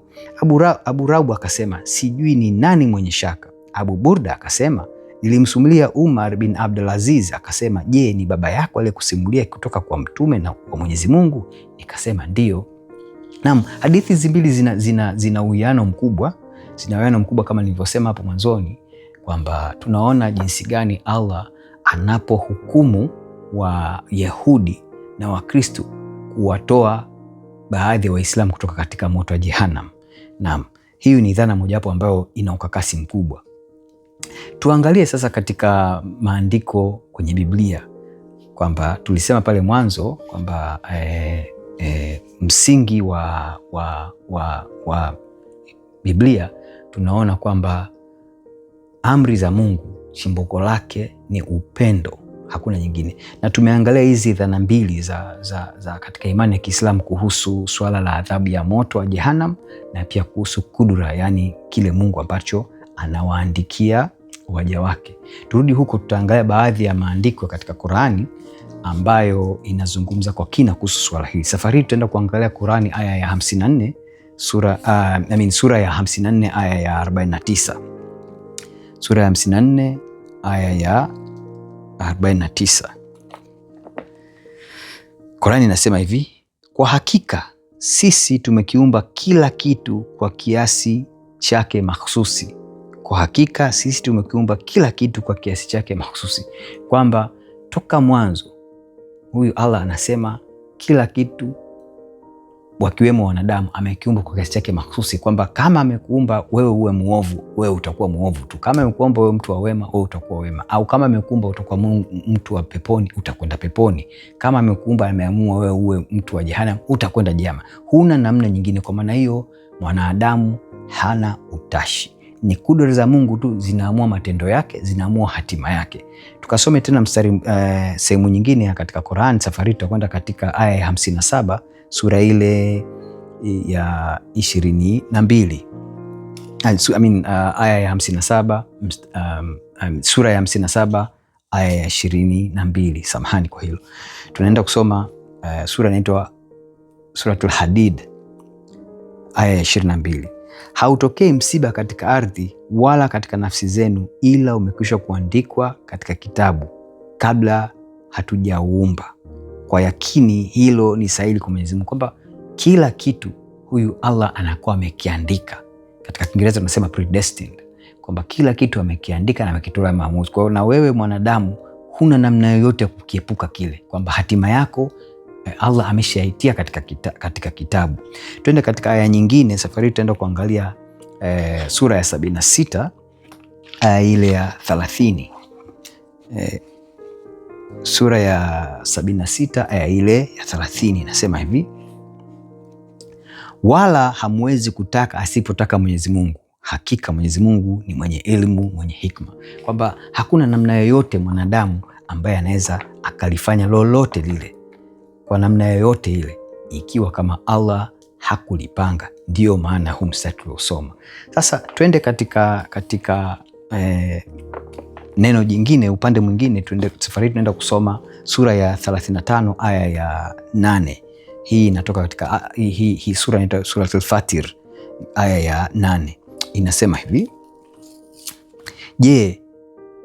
S1: Abu Rabu akasema, sijui ni nani mwenye shaka. Abu Burda akasema, nilimsimulia Umar bin Abdulaziz. Akasema, je, ni baba yako aliyekusimulia kutoka kwa Mtume na kwa Mwenyezi Mungu? Nikasema ndio. Naam, hadithi hizi mbili zina uwiano mkubwa. Zina uwiano mkubwa kama nilivyosema hapo mwanzoni kwamba tunaona jinsi gani Allah anapohukumu wa Yahudi na Wakristo kuwatoa baadhi ya Waislamu kutoka katika moto wa Jehannam. Naam, hiyo ni dhana mojawapo ambayo ina ukakasi mkubwa. Tuangalie sasa katika maandiko kwenye Biblia kwamba tulisema pale mwanzo kwamba msingi wa Biblia tunaona kwamba amri za Mungu chimbuko lake ni upendo, hakuna nyingine. Na tumeangalia hizi dhana mbili za katika imani ya Kiislamu kuhusu swala la adhabu ya moto wa Jehannam na pia kuhusu kudura, yani kile Mungu ambacho anawaandikia waja wake. Turudi huko, tutaangalia baadhi ya maandiko katika Qur'ani ambayo inazungumza kwa kina kuhusu swala hili. Safari hii tutaenda kuangalia Qur'ani aya ya 54 sura ya 54 aya ya 49. Sura ya 54 aya ya 49. Qur'ani inasema hivi: kwa hakika sisi tumekiumba kila kitu kwa kiasi chake mahsusi. Kwa hakika sisi tumekiumba kila kitu kwa kiasi chake mahsusi, kwamba toka mwanzo huyu Allah anasema kila kitu wakiwemo wanadamu amekiumba kwa kiasi chake mahsusi, kwamba kama amekuumba wewe uwe muovu, wewe utakuwa muovu tu. Kama amekuumba wewe mtu wa wema, wewe utakuwa wema. Au kama amekuumba utakuwa mtu wa peponi, utakwenda peponi. Kama amekuumba ameamua wewe uwe mtu wa jehanamu, utakwenda jehanamu. Huna namna nyingine. Kwa maana hiyo mwanadamu hana utashi. Ni kudura za Mungu tu zinaamua matendo yake, zinaamua hatima yake. Tukasome tena mstari sehemu nyingine katika Qur'an. Safari tutakwenda katika aya ya 57 sura ile ya 22. Aya ya 57 sura ya 57 aya ya 22. Samahani kwa hilo. Tunaenda kusoma sura inaitwa Suratul Hadid aya ya 22. Hautokei msiba katika ardhi wala katika nafsi zenu, ila umekwisha kuandikwa katika kitabu kabla hatujauumba. Kwa yakini hilo ni sahihi kwa Mwenyezi Mungu, kwamba kila kitu huyu Allah anakuwa amekiandika. Katika Kiingereza tunasema predestined, kwamba kila kitu amekiandika na amekitolea maamuzi. Kwa hiyo na wewe mwanadamu huna namna yoyote ya kukiepuka kile, kwamba hatima yako Allah ameshaitia katika kitabu. Tuende katika aya nyingine. Safari tutaenda kuangalia sura ya 76 aya ile ya 30. Sura ya 76 aya ile ya 30 inasema hivi: wala hamwezi kutaka asipotaka Mwenyezi Mungu, hakika Mwenyezi Mungu ni mwenye elimu, mwenye hikma. Kwamba hakuna namna yoyote mwanadamu ambaye anaweza akalifanya lolote lile kwa namna yoyote ile ikiwa kama Allah hakulipanga. Ndiyo maana huu mstari tuliosoma. Sasa twende katika neno jingine, upande mwingine. Safari tunaenda kusoma sura ya 35 aya ya 8. Hii inatoka katika hii sura inaitwa Suratul Fatir aya ya 8. Inasema hivi: je,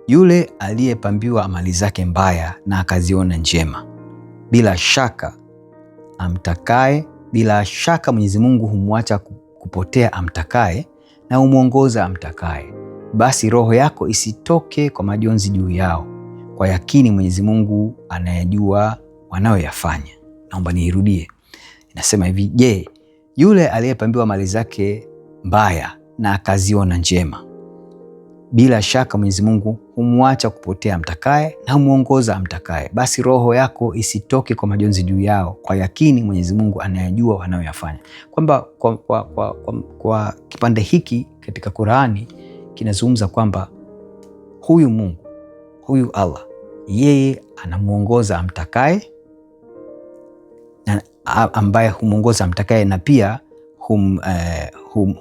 S1: yule aliyepambiwa amali zake mbaya na akaziona njema, bila shaka Mwenyezi Mungu humwacha kupotea amtakaye na humwongoza amtakaye. Basi roho yako isitoke kwa majonzi juu yao, kwa yakini Mwenyezi Mungu anayejua wanayoyafanya. Naomba niirudie. Inasema hivi: je, yule aliyepambiwa mali zake mbaya na akaziona njema, bila shaka Mwenyezi Mungu humwacha kupotea amtakaye na humwongoza amtakaye. Basi roho yako isitoke kwa majonzi juu yao, kwa yakini Mwenyezi Mungu anayejua wanayoyafanya. Kwamba kwa kipande hiki katika Qur'ani kinazungumza kwamba huyu Mungu huyu Allah yeye anamuongoza amtakaye na ambaye humuongoza amtakaye, na pia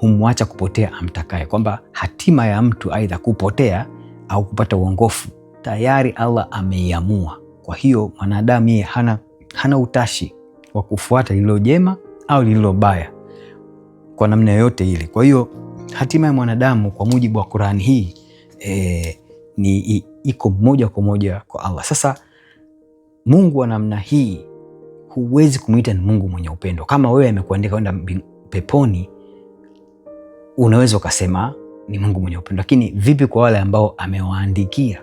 S1: humwacha kupotea amtakaye, kwamba hatima ya mtu aidha kupotea au kupata uongofu tayari Allah ameiamua. Kwa hiyo mwanadamu yeye hana utashi wa kufuata lililo jema au lililo baya kwa namna yoyote ile. Kwa hiyo hatima ya mwanadamu kwa mujibu wa Qur'ani hii ni iko moja kwa moja kwa Allah. Sasa Mungu wa namna hii huwezi kumuita ni Mungu mwenye upendo. Kama wewe amekuandika kwenda peponi, unaweza ukasema ni Mungu mwenye upendo, lakini vipi kwa wale ambao amewaandikia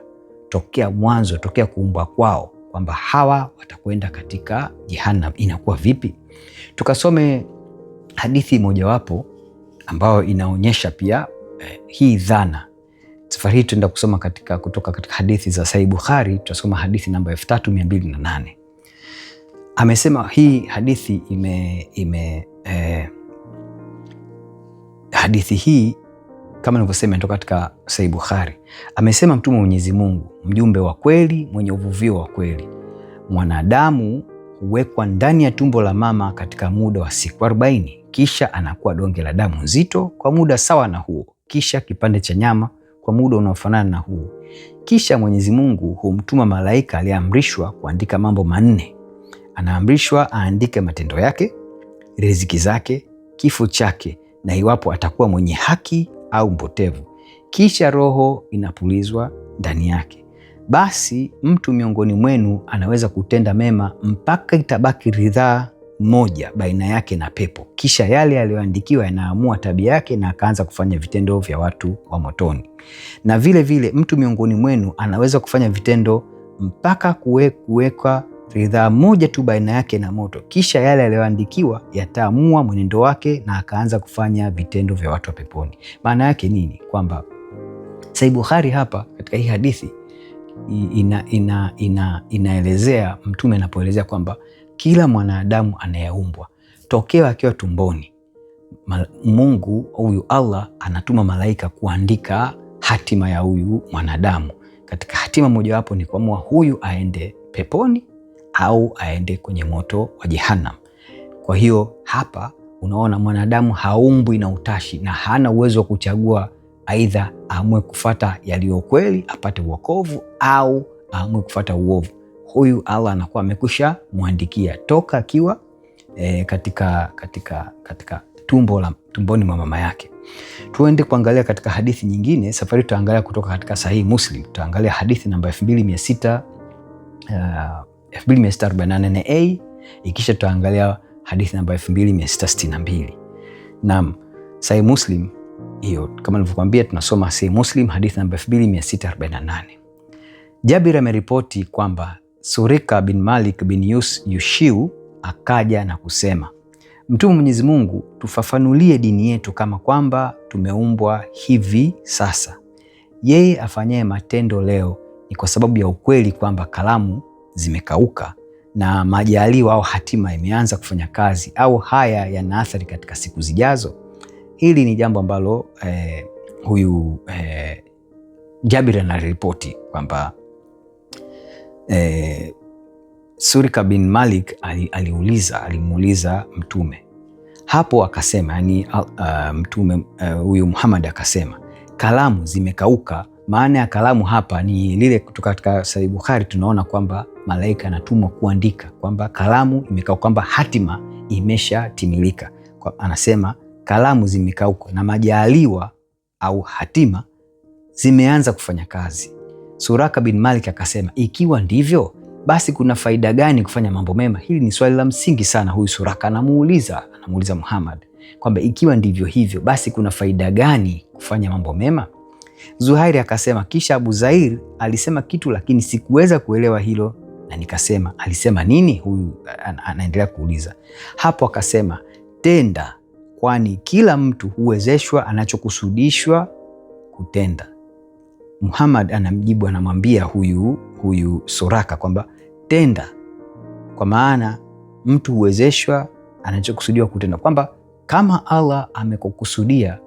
S1: tokea mwanzo, tokea kuumbwa kwao kwamba hawa watakwenda katika Jahannam? Inakuwa vipi? Tukasome hadithi mojawapo ambayo inaonyesha pia hii dhana. Safari hii tuenda kusoma kutoka katika hadithi za Sahih Bukhari. Tutasoma hadithi namba 3208. Amesema hii hadithi hadithi hii kama nilivyosema inatoka katika Sahih Bukhari. Amesema Mtume wa Mwenyezi Mungu, mjumbe wa kweli, mwenye uvuvio wa kweli, mwanadamu huwekwa ndani ya tumbo la mama katika muda wa siku 40, kisha anakuwa donge la damu nzito kwa muda sawa na huo, kisha kipande cha nyama kwa muda unaofanana na huo. Kisha Mwenyezi Mungu humtuma malaika aliyeamrishwa kuandika mambo manne. Anaamrishwa aandike matendo yake, riziki zake, kifo chake, na iwapo atakuwa mwenye haki au mpotevu. Kisha roho inapulizwa ndani yake. Basi mtu miongoni mwenu anaweza kutenda mema mpaka itabaki ridhaa moja baina yake na pepo, kisha yale yaliyoandikiwa yanaamua tabia yake na akaanza kufanya vitendo vya watu wa motoni. Na vile vile mtu miongoni mwenu anaweza kufanya vitendo mpaka kuwekwa ridhaa moja tu baina yake na moto, kisha yale yaliyoandikiwa yataamua mwenendo wake na akaanza kufanya vitendo vya watu wa peponi. Maana yake nini? Kwamba Sahih Bukhari hapa katika hii hadithi inaelezea, Mtume anapoelezea kwamba kila mwanadamu anayeumbwa tokea akiwa tumboni, Mungu huyu Allah anatuma malaika kuandika hatima ya huyu mwanadamu. Katika hatima mojawapo ni kuamua huyu aende peponi au aende kwenye moto wa Jahannam. Kwa hiyo hapa unaona mwanadamu haumbwi na utashi na hana uwezo wa kuchagua, aidha aamue kufata yaliyo kweli apate wokovu au aamue kufata uovu. Huyu Allah anakuwa amekwisha muandikia toka akiwa katika tumboni mwa mama yake. Tuende kuangalia katika hadithi nyingine. Safari tutaangalia kutoka katika Sahih Muslim. Tutaangalia hadithi namba 2648a, ikisha tutaangalia hadithi namba 2662. Naam, Sahih Muslim hiyo kama nilivyokuambia tunasoma Sahih Muslim hadithi namba 2648. Jabir ameripoti kwamba Surika bin Malik bin Yushiu akaja na kusema, Mtume Mwenyezi Mungu, tufafanulie dini yetu kama kwamba tumeumbwa hivi sasa. Yeye afanyaye matendo leo ni kwa sababu ya ukweli kwamba kalamu zimekauka na majaliwa au hatima imeanza kufanya kazi, au haya yana athari katika siku zijazo. Hili ni jambo ambalo huyu Jabir anaripoti kwamba Surika bin Malik alimuuliza Mtume. Hapo akasema, yani Mtume huyu Muhammad akasema, kalamu zimekauka. Maana ya kalamu hapa ni lile kutoka katika Sahih Bukhari, tunaona kwamba malaika anatumwa kuandika kwamba kalamu imekauka, kwamba hatima imeshatimilika. Anasema kalamu zimekauka na majaliwa au hatima zimeanza kufanya kazi. Suraka bin Malik akasema, ikiwa ndivyo basi kuna faida gani kufanya mambo mema? Hili ni swali la msingi sana. Huyu Suraka anamuuliza Muhammad kwamba ikiwa ndivyo hivyo basi kuna faida gani kufanya mambo mema? Zuhairi akasema, kisha Abu Zair alisema kitu lakini sikuweza kuelewa hilo na nikasema, alisema nini? Huyu anaendelea kuuliza. Hapo akasema, tenda, kwani kila mtu huwezeshwa anachokusudishwa kutenda. Muhammad anamjibu, anamwambia huyu Suraka kwamba tenda, kwa maana mtu huwezeshwa anachokusudiwa kutenda, kwamba kama Allah amekukusudia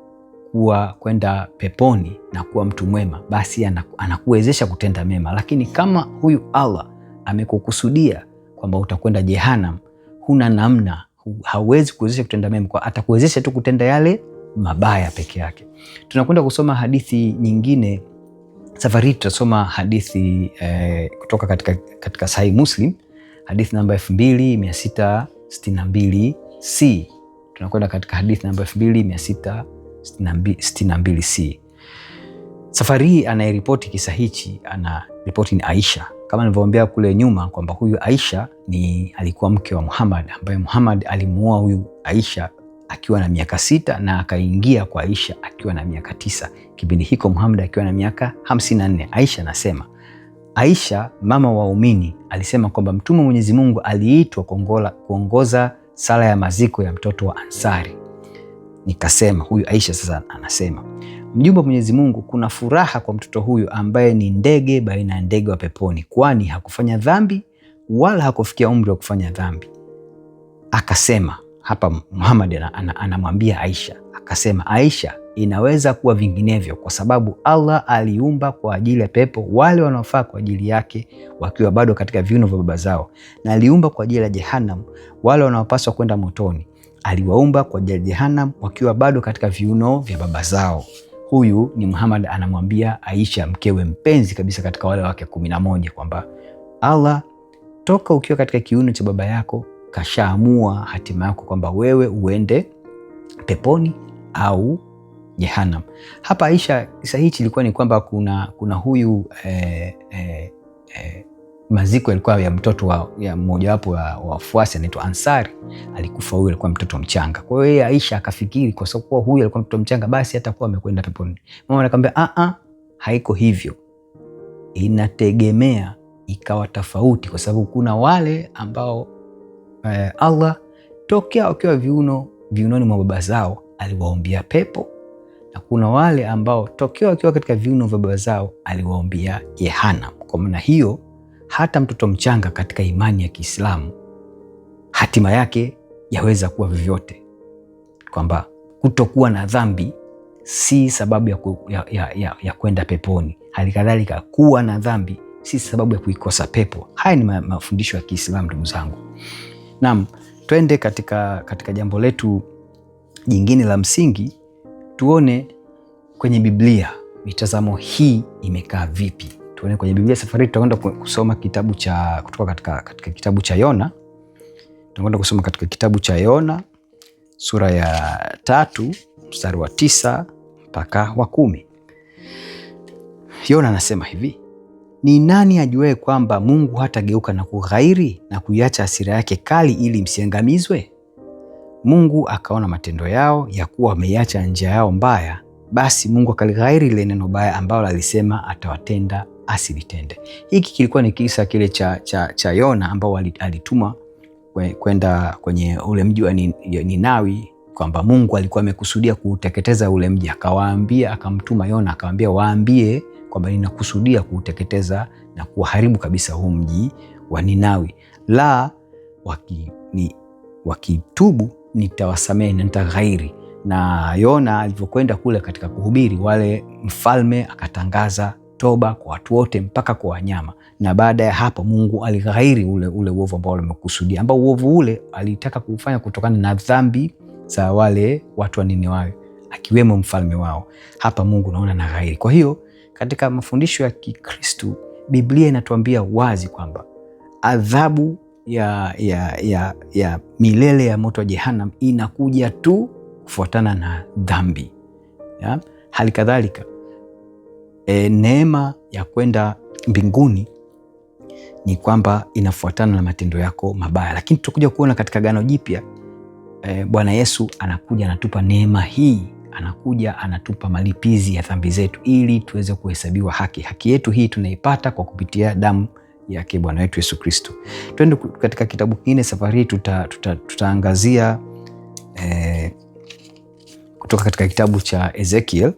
S1: kwenda peponi na kuwa mtu mwema, basi anakuwezesha kutenda mema. Lakini kama huyu Allah amekukusudia kwamba utakwenda Jehanamu, huna namna, hauwezi kuwezesha kutenda mema, kwa atakuwezesha tu kutenda yale mabaya peke yake. Tunakwenda kusoma hadithi nyingine. Safari hii tutasoma hadithi kutoka katika Sahih Muslim, hadithi namba 2662C. Tunakwenda katika hadithi namba 2662C. Safari hii anayeripoti kisa hichi, anaripoti ni Aisha. Kama nilivyoambia kule nyuma kwamba huyu Aisha alikuwa mke wa Muhammad, ambaye Muhammad alimuoa huyu Aisha akiwa na miaka 6 na akaingia kwa Aisha akiwa na miaka 9. Kipindi hiko Muhammad akiwa na miaka 54. Aisha anasema, Aisha mama wa waumini alisema kwamba Mtume wa Mwenyezi Mungu aliitwa kuongoza sala ya maziko ya mtoto wa Ansari. Nikasema, huyu Aisha sasa anasema, mjumbe wa Mwenyezi Mungu, kuna furaha kwa mtoto huyu ambaye ni ndege baina ya ndege wa peponi, kwani hakufanya dhambi wala hakufikia umri wa kufanya dhambi. Akasema, hapa Muhammad anamwambia Aisha, akasema, Aisha, inaweza kuwa vinginevyo, kwa sababu Allah aliumba kwa ajili ya pepo wale wanaofaa kwa ajili yake wakiwa bado katika viuno vya baba zao, na aliumba kwa ajili ya Jehanamu wale wanaopaswa kwenda motoni, aliwaumba kwa ajili ya Jehanamu wakiwa bado katika viuno vya baba zao. Huyu ni Muhammad anamwambia Aisha, mkewe mpenzi kabisa katika wale wake 11, kwamba Allah toka ukiwa katika kiuno cha baba yako kashaamua hatima yako kwamba wewe uende peponi au Jehanamu. Hapa Aisha, kisa hichi ilikuwa ni kwamba kuna huyu maziko yalikuwa ya mtoto ya mmojawapo wa wafuasi anaitwa Ansari. Alikufa huyu, alikuwa mtoto mchanga. Kwa hiyo Aisha akafikiri kwa sababu huyu alikuwa mtoto mchanga, basi atakuwa amekwenda peponi. Mama anakamwambia haiko hivyo, inategemea ikawa tofauti, kwa sababu kuna wale ambao Allah tokea wakiwa viunoni mwa baba zao aliwaombia pepo, na kuna wale ambao tokea wakiwa katika viuno vya baba zao aliwaombia Jehanamu. Kwa maana hiyo hata mtoto mchanga katika imani ya Kiislamu hatima yake yaweza kuwa vyovyote, kwamba kutokuwa na dhambi si sababu ya kwenda peponi. Hali kadhalika kuwa na dhambi si sababu ya kuikosa pepo. Haya ni mafundisho ya Kiislamu, ndugu zangu. Naam, twende katika jambo letu jingine la msingi, tuone kwenye Biblia mitazamo hii imekaa vipi. Tuone kwenye Biblia. Safari tutakwenda kusoma kutoka katika kitabu cha Yona. Tutakwenda kusoma katika kitabu cha Yona sura ya 3 mstari wa 9 mpaka wa 10. Yona anasema hivi: ni nani ajuaye kwamba Mungu hatageuka na kughairi na kuiacha hasira yake kali ili msiangamizwe? Mungu akaona matendo yao, ya kuwa wameiacha njia yao mbaya, basi Mungu akalighairi ile neno baya ambalo alisema atawatenda asilitende. Hiki kilikuwa ni kisa kile cha Yona ambao alituma kwenda kwenye ule mji wa Ninawi, kwamba Mungu alikuwa amekusudia kuuteketeza ule mji. Akamtuma Yona akamwambia, waambie kwamba ninakusudia kuuteketeza na kuharibu kabisa huu mji wa Ninawi, la wakitubu nitawasamehe na nitaghairi. Na Yona alivyokwenda kule katika kuhubiri, wale mfalme akatangaza toba kwa watu wote mpaka kwa wanyama, na baada ya hapo Mungu alighairi ule uovu ambao alimekusudia, ambao uovu ule alitaka kufanya kutokana na dhambi za wale watu wa Ninawi, akiwemo mfalme wao. Hapa Mungu naona na ghairi. Kwa hiyo katika mafundisho ya Kikristo, Biblia inatuambia wazi kwamba adhabu ya milele ya moto wa Jehanamu inakuja tu kufuatana na dhambi. Hali kadhalika neema ya kwenda mbinguni ni kwamba inafuatana na matendo yako mabaya. Lakini tutakuja kuona katika Agano Jipya Bwana Yesu anakuja anatupa neema hii, anakuja anatupa malipizi ya dhambi zetu ili tuweze kuhesabiwa haki. Haki yetu hii tunaipata kwa kupitia damu yake Bwana wetu Yesu Kristo. Twende katika kitabu kingine. Safari hii tutaangazia kutoka katika kitabu cha Ezekiel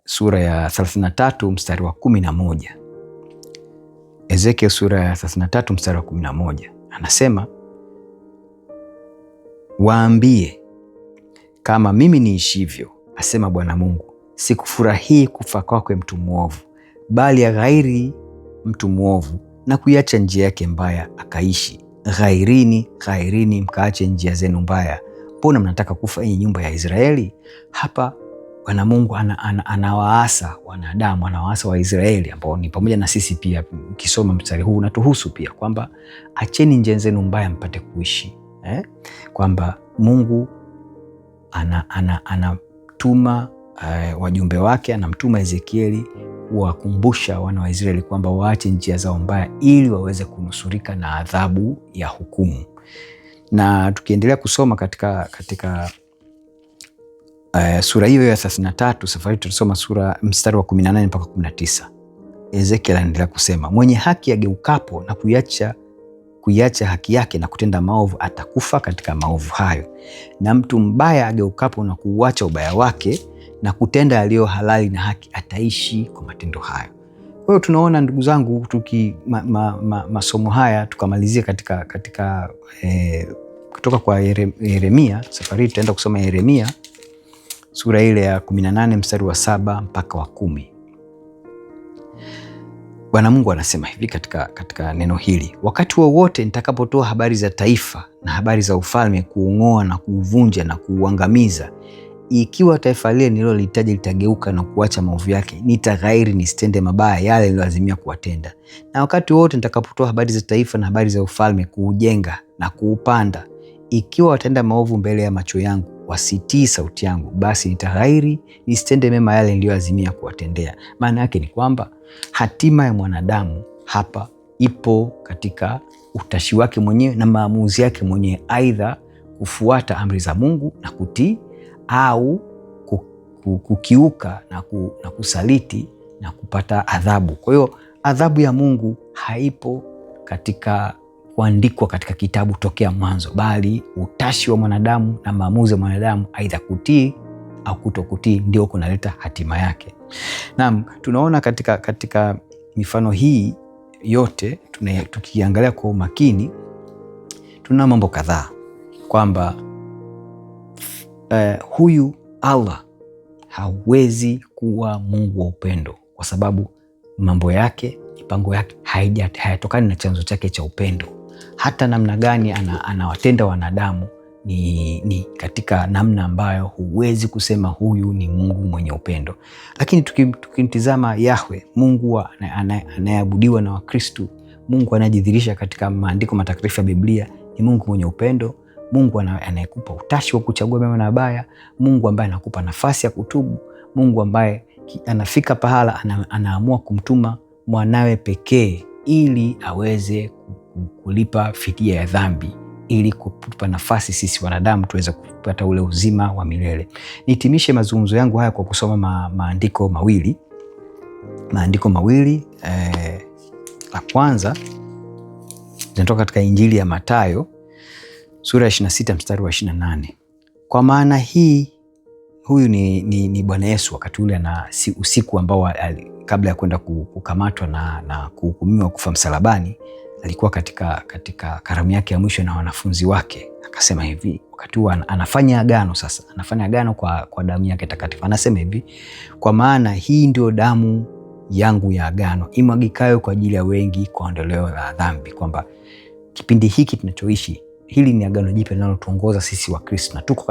S1: sura ya 33 mstari wa 11. Ezekiel sura ya 33 mstari wa 11 anasema, waambie, kama mimi niishivyo, asema Bwana Mungu, sikufurahii kufa kwake mtu mwovu, bali aghairi mtu mwovu na kuiacha njia yake mbaya akaishi. Ghairini, mkaache njia zenu mbaya. Mbona mnataka kufa enyi nyumba ya Israeli? Hapa Bwana Mungu anawaasa wanadamu, anawaasa Waisraeli ambao ni pamoja na sisi pia. Ukisoma mstari huu unatuhusu pia kwamba acheni njia zenu mbaya mpate kuishi. Kwamba Mungu anatuma wajumbe wake, anamtuma Ezekieli kuwakumbusha wana wa Israeli kwamba waache njia zao mbaya ili waweze kunusurika na adhabu ya hukumu. Na tukiendelea kusoma katika sura hiyo ya 33, safari tutasoma mstari wa 18 mpaka 19. Ezekiel anaendelea kusema, mwenye haki ageukapo na kuiacha haki yake na kutenda maovu atakufa katika maovu hayo, na mtu mbaya ageukapo na kuuacha ubaya wake na kutenda yaliyo halali na haki ataishi kwa matendo hayo. Kwa hiyo tunaona ndugu zangu, masomo haya tukamalizia katika kutoka kwa Yeremia. Safari tutaenda kusoma Yeremia sura ile ya 18 mstari wa 7 mpaka wa 10. Bwana Mungu anasema hivi katika neno hili, wakati wowote nitakapotoa habari za taifa na habari za ufalme, kuung'oa na kuuvunja na kuuangamiza, ikiwa taifa lile nililolitaja litageuka na kuacha maovu yake, nitaghairi nisitende mabaya yale niliyolazimia kuwatenda. Na wakati wote nitakapotoa habari za taifa na habari za ufalme, kuujenga na kuupanda, ikiwa watenda maovu mbele ya macho yangu, wasitii sauti yangu, basi nitaghairi nisitende mema yale niliyolazimia kuwatendea. Maana yake ni kwamba hatima ya mwanadamu hapa ipo katika utashi wake mwenyewe na maamuzi yake mwenyewe, aidha kufuata amri za Mungu na kutii, au kukiuka na kusaliti na kupata adhabu. Kwa hiyo adhabu ya Mungu haipo katika kuandikwa katika kitabu tokea mwanzo, bali utashi wa mwanadamu na maamuzi ya mwanadamu, aidha kutii au kutokutii, ndio kunaleta hatima yake. Naam, tunaona katika mifano hii yote tukiangalia kwa umakini, tuna mambo kadhaa kwamba huyu Allah hawezi kuwa Mungu wa upendo, kwa sababu mambo yake, mipango yake hayatokani na chanzo chake cha upendo. Hata namna gani anawatenda wanadamu ni katika namna ambayo huwezi kusema huyu ni Mungu mwenye upendo. Lakini tukimtizama Yahwe, Mungu anayeabudiwa na Wakristo, Mungu anajidhihirisha katika maandiko matakatifu ya Biblia, ni Mungu mwenye upendo, Mungu anayekupa utashi wa kuchagua mema na mabaya, Mungu ambaye anakupa nafasi ya kutubu, Mungu ambaye anafika pahala anaamua kumtuma mwanawe pekee ili aweze kulipa fidia ya dhambi, ili kutupa nafasi sisi wanadamu tuweze kupata ule uzima wa milele. Nitimishe mazungumzo yangu haya kwa kusoma maandiko mawili. La kwanza linatoka katika Injili ya Mathayo sura ya 26 mstari wa 28. Kwa maana huyu ni Bwana Yesu wakati ule usiku ambao kabla ya kwenda kukamatwa na kuhukumiwa kufa msalabani, alikuwa katika karamu yake ya mwisho na wanafunzi wake. Akasema hivi, wakati huo anafanya agano sasa, anafanya agano kwa damu yake takatifu. Anasema hivi, kwa maana hii ndio damu yangu ya agano, imwagikayo kwa ajili ya wengi kwa ondoleo la dhambi. Kwamba kipindi hiki tunachoishi, hili ni agano jipya linalotuongoza sisi wa Kristo, na tuko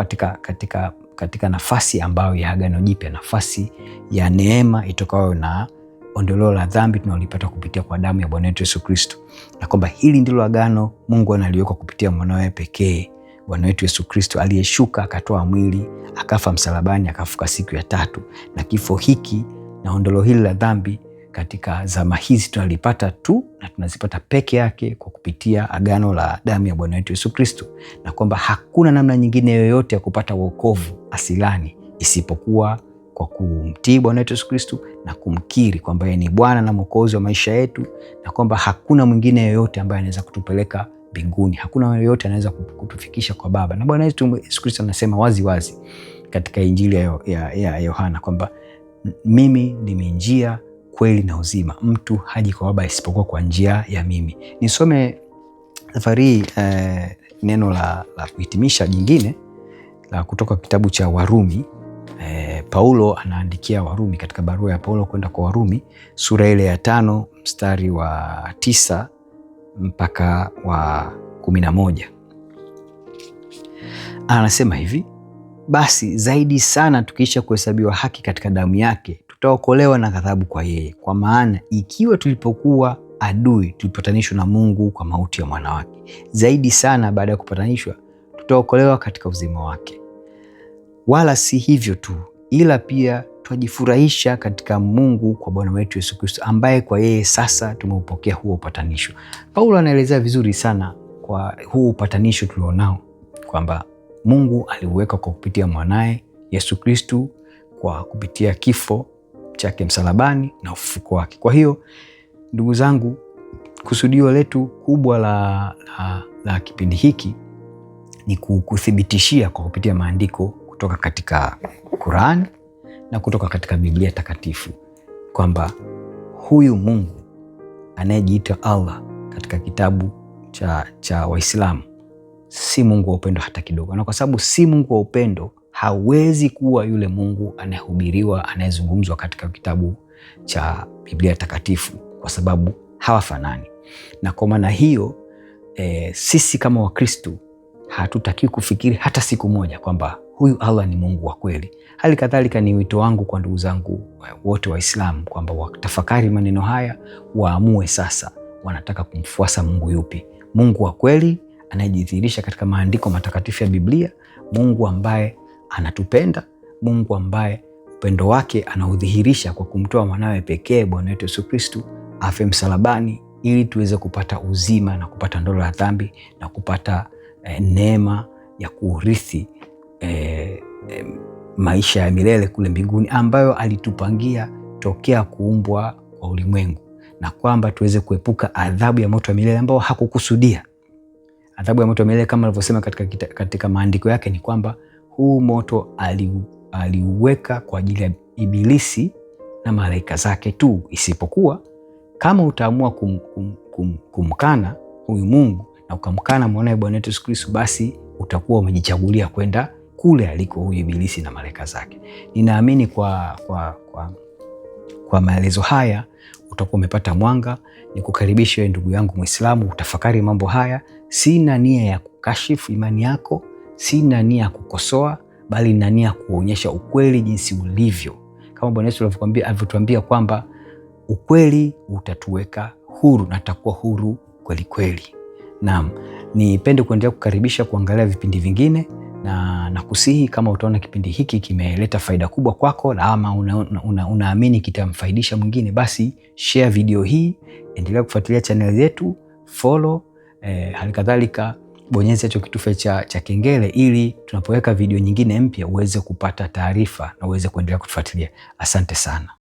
S1: katika nafasi ambayo ya agano jipya, nafasi ya neema itokayo na ondoleo la dhambi tunalipata kupitia kwa damu ya Bwana wetu Yesu Kristo, na kwamba hili ndilo agano Mungu analiweka kupitia mwanawe pekee, Bwana wetu Yesu Kristo, aliyeshuka akatoa mwili, akafa msalabani, akafuka siku ya tatu. Na kifo hiki na ondoleo hili la dhambi katika zama hizi tunalipata tu na tunazipata peke yake kwa kupitia agano la damu ya Bwana wetu Yesu Kristo, na kwamba hakuna namna nyingine yoyote ya kupata wokovu asilani isipokuwa kwa kumtii Bwana wetu Yesu Kristo na kumkiri kwamba yeye ni Bwana na Mwokozi wa maisha yetu, na kwamba hakuna mwingine yoyote ambaye anaweza kutupeleka mbinguni, hakuna yoyote anaweza kutufikisha kwa Baba. Na Bwana wetu Yesu Kristo anasema wazi wazi katika Injili ya Yohana kwamba mimi ndimi njia, kweli na uzima, mtu haji kwa Baba isipokuwa kwa njia ya mimi. Nisome safari neno la kuhitimisha jingine la kutoka kitabu cha Warumi Paulo anaandikia Warumi, katika barua ya Paulo kwenda kwa Warumi sura ile ya 5 mstari wa 9 mpaka wa 11. Anasema hivi: basi zaidi sana tukiisha kuhesabiwa haki katika damu yake, tutaokolewa na ghadhabu kwa yeye. Kwa maana ikiwa tulipokuwa adui, tulipatanishwa na Mungu kwa mauti ya mwana wake, zaidi sana baada ya kupatanishwa tutaokolewa katika uzima wake. Wala si hivyo tu, ila pia twajifurahisha katika Mungu kwa Bwana wetu Yesu Kristo, ambaye kwa yeye sasa tumeupokea huo upatanisho. Paulo anaelezea vizuri sana kwa huu upatanisho tulionao, kwamba Mungu aliuweka kwa kupitia mwanaye Yesu Kristo, kwa kupitia kifo chake msalabani na ufufuko wake. Kwa hiyo ndugu zangu, kusudio letu kubwa la kipindi hiki ni kukuthibitishia kwa kupitia maandiko kutoka katika Qur'an na kutoka katika Biblia takatifu kwamba huyu Mungu anayejiita Allah katika kitabu cha Waislamu si Mungu wa upendo hata kidogo. Na kwa sababu si Mungu wa upendo, hawezi kuwa yule Mungu anayehubiriwa, anayezungumzwa katika kitabu cha Biblia takatifu, kwa sababu hawafanani. Na kwa maana hiyo sisi kama Wakristo hatutaki kufikiri hata siku moja kwamba huyu Allah ni Mungu wa kweli. Hali kadhalika ni wito wangu kwa ndugu zangu wote Waislamu kwamba watafakari maneno haya, waamue sasa wanataka kumfuasa Mungu yupi, Mungu wa kweli anayejidhihirisha katika maandiko matakatifu ya Biblia, Mungu ambaye anatupenda, Mungu ambaye upendo wake anaudhihirisha kwa kumtoa mwanawe pekee Bwana wetu Yesu Kristo afe msalabani ili tuweze kupata uzima na kupata ondoleo la dhambi na kupata neema ya kuurithi maisha ya milele kule mbinguni ambayo alitupangia tokea kuumbwa kwa ulimwengu, na kwamba tuweze kuepuka adhabu ya moto wa milele ambao hakukusudia. Adhabu ya moto wa milele kama alivyosema katika maandiko yake ni kwamba huu moto aliuweka kwa ajili ya Ibilisi na malaika zake tu, isipokuwa kama utaamua kumkana huyu Mungu na ukamkana mwanae Bwana wetu Yesu Kristo, basi utakuwa umejichagulia kwenda kule aliko huyu Ibilisi na malaika zake. Ninaamini kwa maelezo haya utakuwa umepata mwanga. Nikukaribisha wewe ndugu yangu Muislamu utafakari mambo haya. Sina nia ya kukashifu imani yako, sina nia ya kukosoa, bali nina nia kuonyesha ukweli jinsi ulivyo, kama Bwana Yesu alivyotuambia kwamba ukweli utatuweka huru na tutakuwa huru kweli kweli. Naam, nipende kuendelea kukaribisha kuangalia vipindi vingine, na nakusihi kama utaona kipindi hiki kimeleta faida kubwa kwako na ama unaamini kitamfaidisha mwingine, basi share video hii, endelea kufuatilia channel yetu, follow, halikadhalika bonyeza hicho kitufe cha kengele ili tunapoweka video nyingine mpya uweze kupata taarifa na uweze kuendelea kutufuatilia. Asante sana.